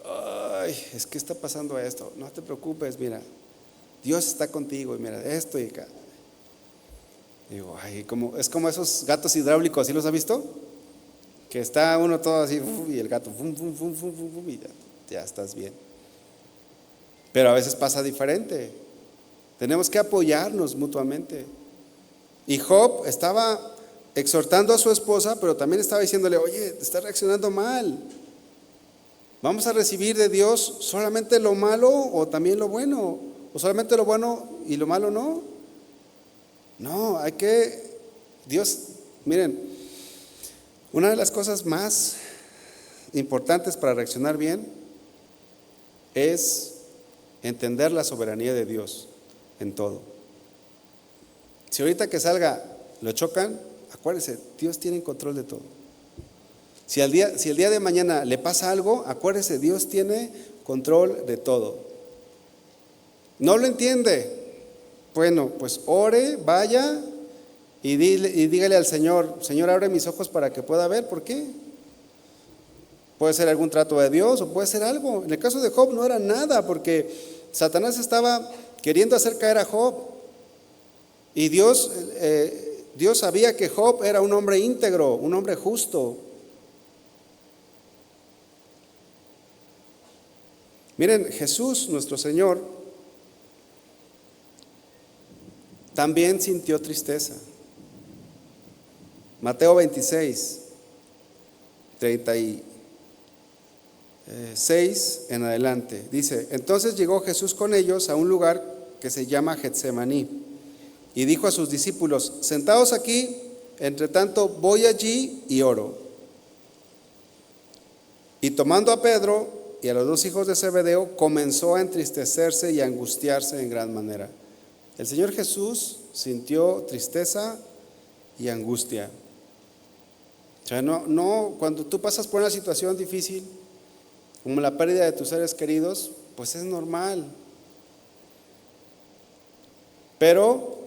Ay, es que está pasando esto. No te preocupes, mira, Dios está contigo y mira esto y acá. Digo, ay, es como esos gatos hidráulicos, ¿sí los ha visto? Que está uno todo así y el gato y ya estás bien. Pero a veces pasa diferente. Tenemos que apoyarnos mutuamente. Y Job estaba exhortando a su esposa, pero también estaba diciéndole, oye, te estás reaccionando mal. ¿Vamos a recibir de Dios solamente lo malo o también lo bueno? ¿O solamente lo bueno y lo malo no? No, Dios, miren, una de las cosas más importantes para reaccionar bien es entender la soberanía de Dios en todo. Si ahorita que salga lo chocan, acuérdense, Dios tiene control de todo. Si el día de mañana le pasa algo, acuérdese, Dios tiene control de todo. ¿No lo entiende? Bueno, pues ore, vaya y dígale al Señor: Señor, abre mis ojos para que pueda ver. ¿Por qué? Puede ser algún trato de Dios o puede ser algo. En el caso de Job no era nada, porque Satanás estaba queriendo hacer caer a Job. Y Dios sabía que Job era un hombre íntegro, un hombre justo. Miren, Jesús, nuestro Señor, también sintió tristeza. Mateo 26, 36 en adelante. Dice: entonces llegó Jesús con ellos a un lugar que se llama Getsemaní y dijo a sus discípulos: sentaos aquí, entre tanto voy allí y oro. Y tomando a Pedro y a los dos hijos de Zebedeo, comenzó a entristecerse y a angustiarse en gran manera. El Señor Jesús sintió tristeza y angustia. O sea, no, cuando tú pasas por una situación difícil, como la pérdida de tus seres queridos, pues es normal. Pero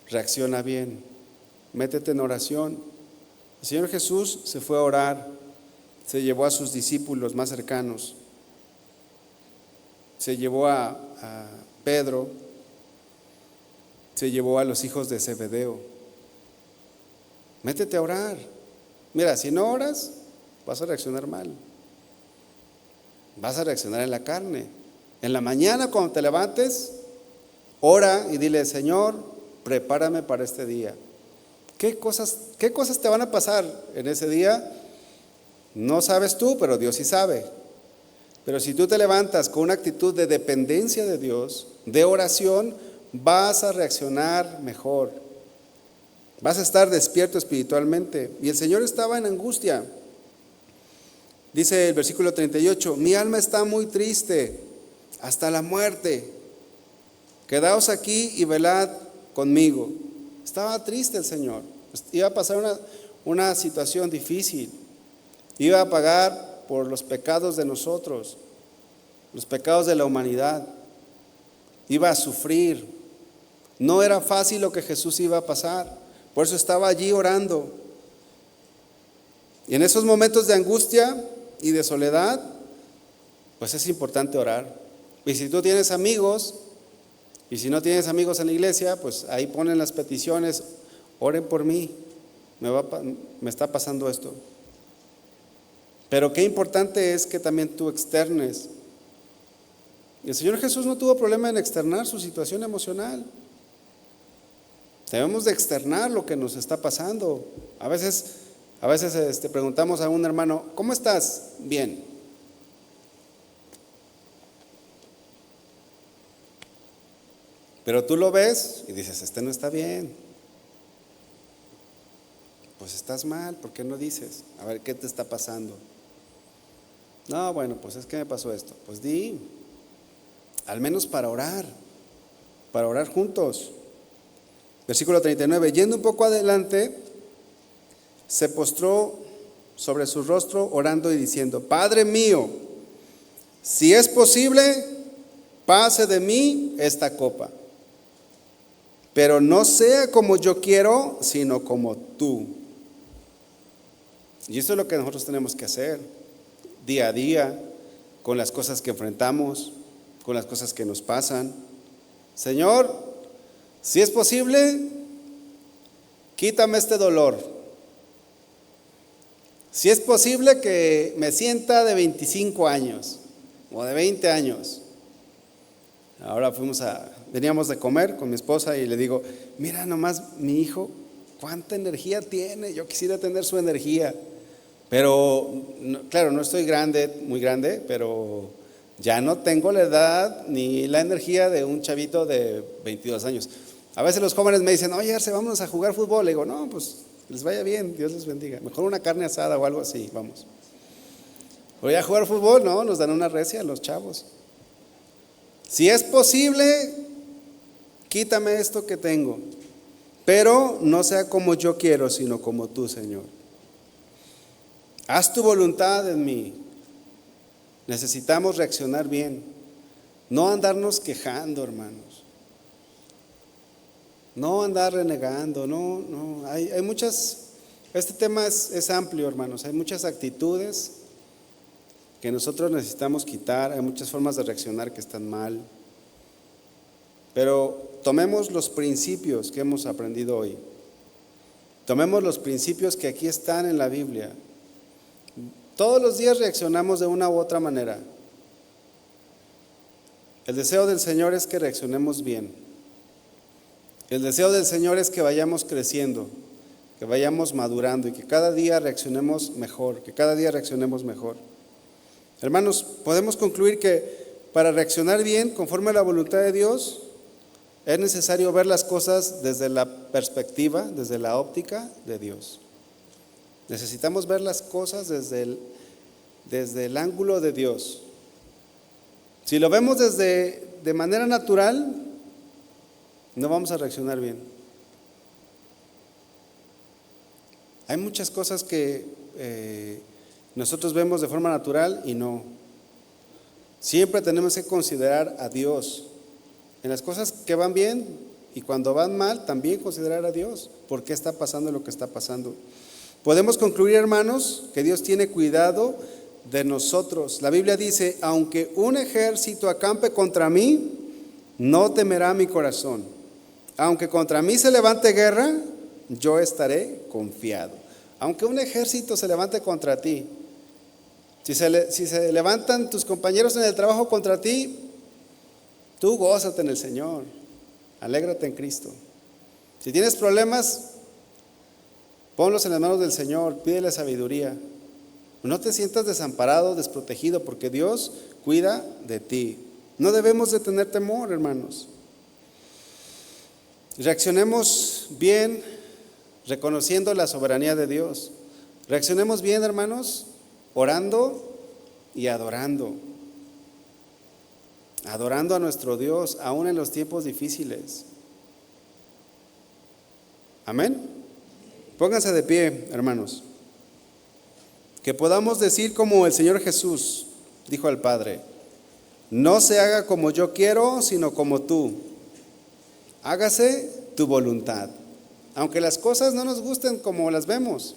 reacciona bien, métete en oración. El Señor Jesús se fue a orar, se llevó a sus discípulos más cercanos, se llevó a Pedro, se llevó a los hijos de Zebedeo. Métete a orar. Mira, si no oras, vas a reaccionar mal. Vas a reaccionar en la carne. En la mañana, cuando te levantes, ora y dile: Señor, prepárame para este día. ¿Qué cosas te van a pasar en ese día? No sabes tú, pero Dios sí sabe. Pero si tú te levantas con una actitud de dependencia de Dios, de oración, vas a reaccionar mejor. Vas a estar despierto espiritualmente. Y el Señor estaba en angustia. Dice el versículo 38: mi alma está muy triste hasta la muerte. Quedaos aquí y velad conmigo. Estaba triste el Señor. Iba a pasar una situación difícil. Iba a pagar por los pecados de nosotros, los pecados de la humanidad. Iba a sufrir. No era fácil lo que Jesús iba a pasar. Por eso estaba allí orando. Y en esos momentos de angustia y de soledad, pues es importante orar. Y si tú tienes amigos, y si no tienes amigos en la iglesia, pues ahí ponen las peticiones: oren por mí, me está pasando esto. Pero qué importante es que también tú externes. Y el Señor Jesús no tuvo problema en externar su situación emocional. Debemos de externar lo que nos está pasando. A veces preguntamos a un hermano: ¿cómo estás? Bien. Pero tú lo ves y dices: este no está bien. Pues estás mal, ¿por qué no dices? A ver, ¿qué te está pasando? No, bueno, pues es que me pasó esto. Pues di, al menos para orar juntos. Versículo 39, yendo un poco adelante, se postró sobre su rostro orando y diciendo: Padre mío, si es posible, pase de mí esta copa, pero no sea como yo quiero, sino como tú. Y eso es lo que nosotros tenemos que hacer día a día, con las cosas que enfrentamos, con las cosas que nos pasan. Señor, si es posible, quítame este dolor. Si es posible, que me sienta de 25 años o de 20 años. Ahora veníamos de comer con mi esposa y le digo: mira nomás mi hijo, cuánta energía tiene, yo quisiera tener su energía. Pero claro, no estoy muy grande, pero ya no tengo la edad ni la energía de un chavito de 22 años. A veces los jóvenes me dicen: oye, Arce, vámonos a jugar fútbol. Le digo: no, pues les vaya bien, Dios les bendiga. Mejor una carne asada o algo así, vamos. Voy a jugar fútbol, no, nos dan una recia los chavos. Si es posible, quítame esto que tengo, pero no sea como yo quiero, sino como tú, Señor. Haz tu voluntad en mí. Necesitamos reaccionar bien, no andarnos quejando, hermanos, no andar renegando, no. Hay muchas, este tema es amplio, hermanos, hay muchas actitudes que nosotros necesitamos quitar, hay muchas formas de reaccionar que están mal, pero tomemos los principios que hemos aprendido hoy, tomemos los principios que aquí están en la Biblia. Todos los días reaccionamos de una u otra manera. El deseo del Señor es que reaccionemos bien. El deseo del Señor es que vayamos creciendo, que vayamos madurando y que cada día reaccionemos mejor, Hermanos, podemos concluir que para reaccionar bien conforme a la voluntad de Dios, es necesario ver las cosas desde la perspectiva, desde la óptica de Dios. Necesitamos ver las cosas desde el ángulo de Dios. Si lo vemos de manera natural, no vamos a reaccionar bien. Hay muchas cosas que nosotros vemos de forma natural y no. Siempre tenemos que considerar a Dios. En las cosas que van bien y cuando van mal, también considerar a Dios. ¿Por qué está pasando lo que está pasando? Podemos concluir, hermanos, que Dios tiene cuidado de nosotros. La Biblia dice, aunque un ejército acampe contra mí, no temerá mi corazón. Aunque contra mí se levante guerra, yo estaré confiado. Aunque un ejército se levante contra ti, si se levantan tus compañeros en el trabajo contra ti, tú gózate en el Señor, alégrate en Cristo. Si tienes problemas, ponlos en las manos del Señor, pídele sabiduría. No te sientas desamparado, desprotegido, porque Dios cuida de ti. No debemos de tener temor, hermanos. Reaccionemos bien reconociendo la soberanía de Dios. Reaccionemos bien, hermanos, orando y adorando. Adorando a nuestro Dios, aún en los tiempos difíciles. Amén. Pónganse de pie, hermanos. Que podamos decir como el Señor Jesús dijo al Padre: no se haga como yo quiero, sino como tú. Hágase tu voluntad. Aunque las cosas no nos gusten como las vemos,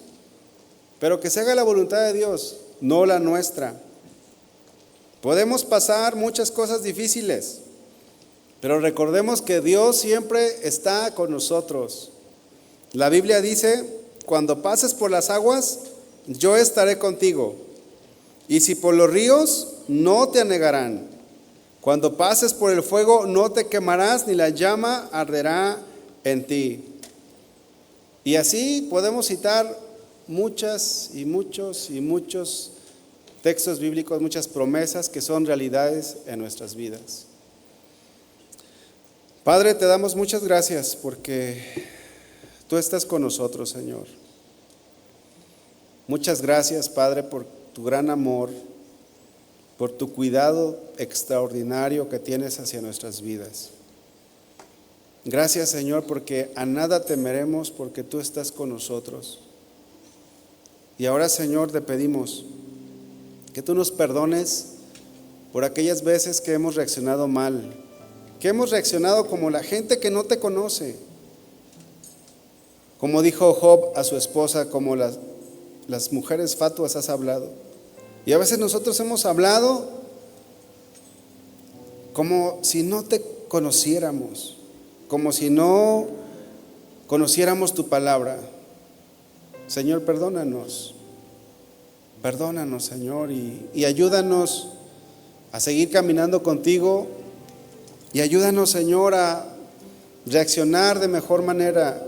pero que se haga la voluntad de Dios, no la nuestra. Podemos pasar muchas cosas difíciles, pero recordemos que Dios siempre está con nosotros. La Biblia dice: cuando pases por las aguas, yo estaré contigo, y si por los ríos, no te anegarán. Cuando pases por el fuego, no te quemarás, ni la llama arderá en ti. Y así podemos citar muchos textos bíblicos, muchas promesas que son realidades en nuestras vidas. Padre, te damos muchas gracias porque tú estás con nosotros, Señor. Muchas gracias, Padre, por tu gran amor, por tu cuidado extraordinario que tienes hacia nuestras vidas. Gracias, Señor, porque a nada temeremos, porque tú estás con nosotros. Y ahora, Señor, te pedimos que tú nos perdones por aquellas veces que hemos reaccionado mal, que hemos reaccionado como la gente que no te conoce. Como dijo Job a su esposa, como las mujeres fatuas has hablado. Y a veces nosotros hemos hablado como si no te conociéramos, como si no conociéramos tu palabra. Señor, perdónanos, Señor, y ayúdanos a seguir caminando contigo, y ayúdanos, Señor, a reaccionar de mejor manera,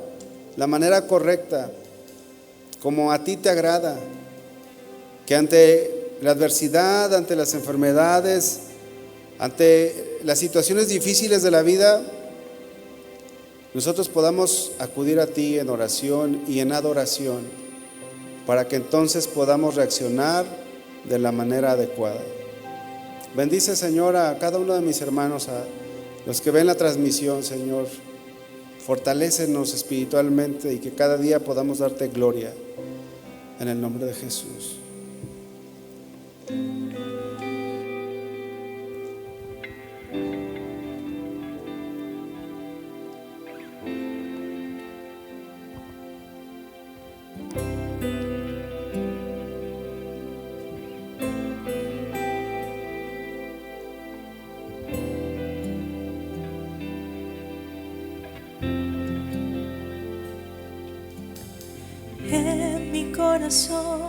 la manera correcta, como a ti te agrada, que ante la adversidad, ante las enfermedades, ante las situaciones difíciles de la vida, nosotros podamos acudir a ti en oración y en adoración, para que entonces podamos reaccionar de la manera adecuada. Bendice, Señor, a cada uno de mis hermanos, a los que ven la transmisión, Señor. Fortalécenos espiritualmente y que cada día podamos darte gloria, en el nombre de Jesús. En mi corazón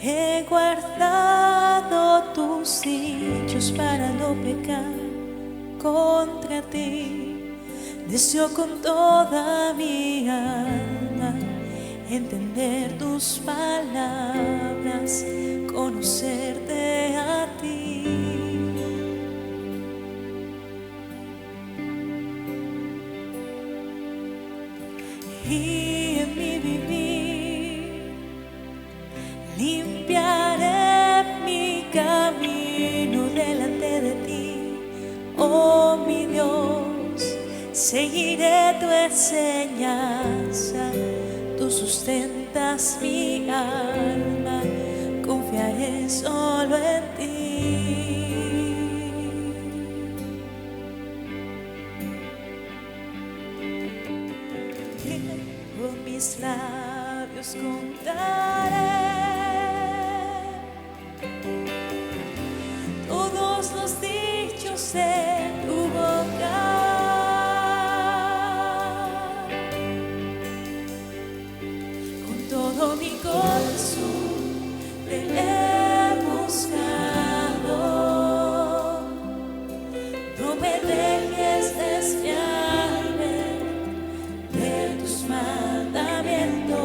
he guardado tus dichos para no pecar contra ti. Deseo con toda mi alma entender tus palabras, conocerte a ti. Y en mi vivir limpiaré mi camino delante de ti, oh mi Dios. Seguiré tu enseñanza, tú sustentas mi alma, confiaré solo en ti. Con mis labios contaré todos los dichos de tu boca. Con todo mi corazón te he buscado. No me dejes desviarme de tus mandamientos.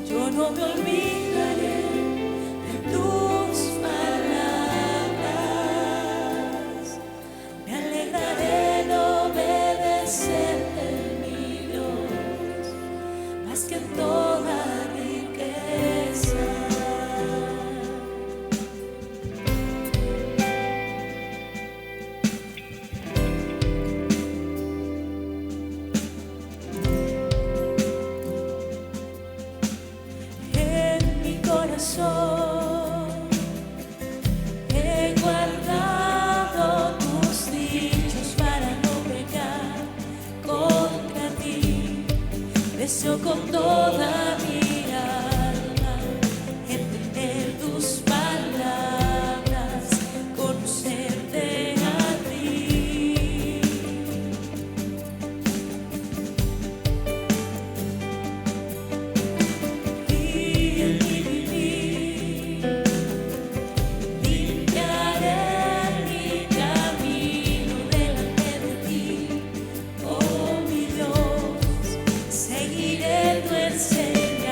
Yo no me olvidaré de tus palabras. Me alegraré en obedecerte, mi Dios, más que en toda riqueza. En mi corazón he guardado tus dichos para no pecar contra ti. Deseo con toda mi alma entender tus palabras, conocerte a ti. Y en mi vivir limpiaré mi camino delante de ti, oh mi Dios. Seguiré tu enseñanza,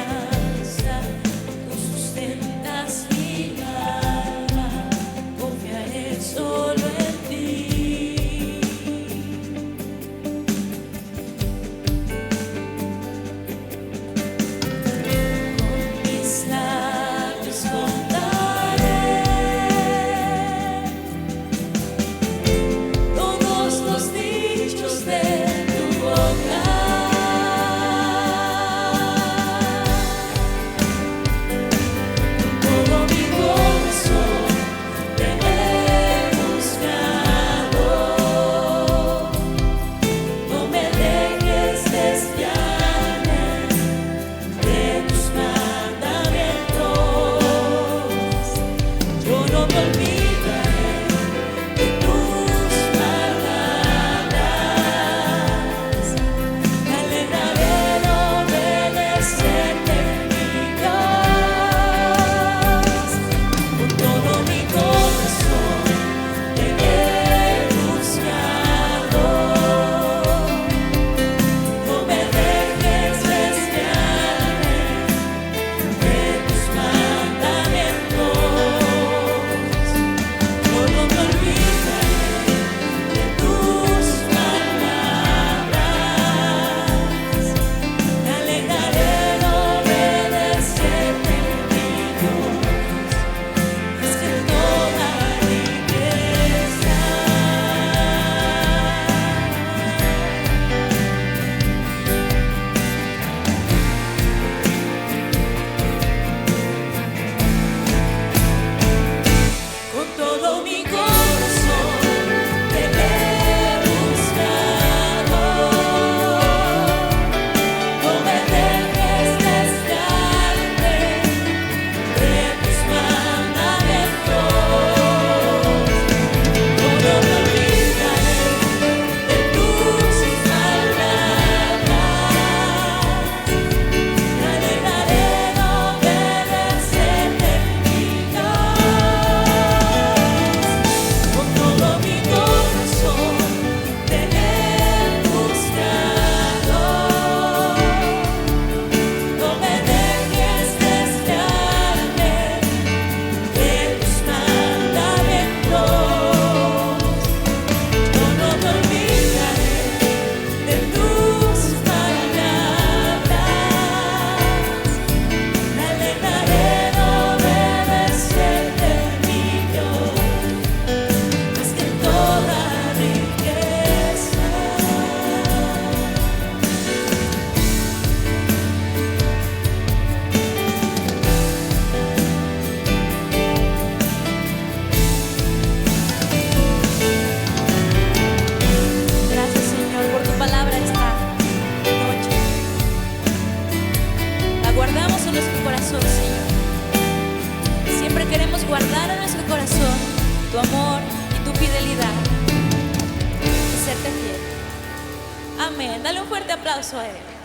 guardamos en nuestro corazón, Señor. Siempre queremos guardar en nuestro corazón tu amor y tu fidelidad y serte fiel. Amén. Dale un fuerte aplauso a Él.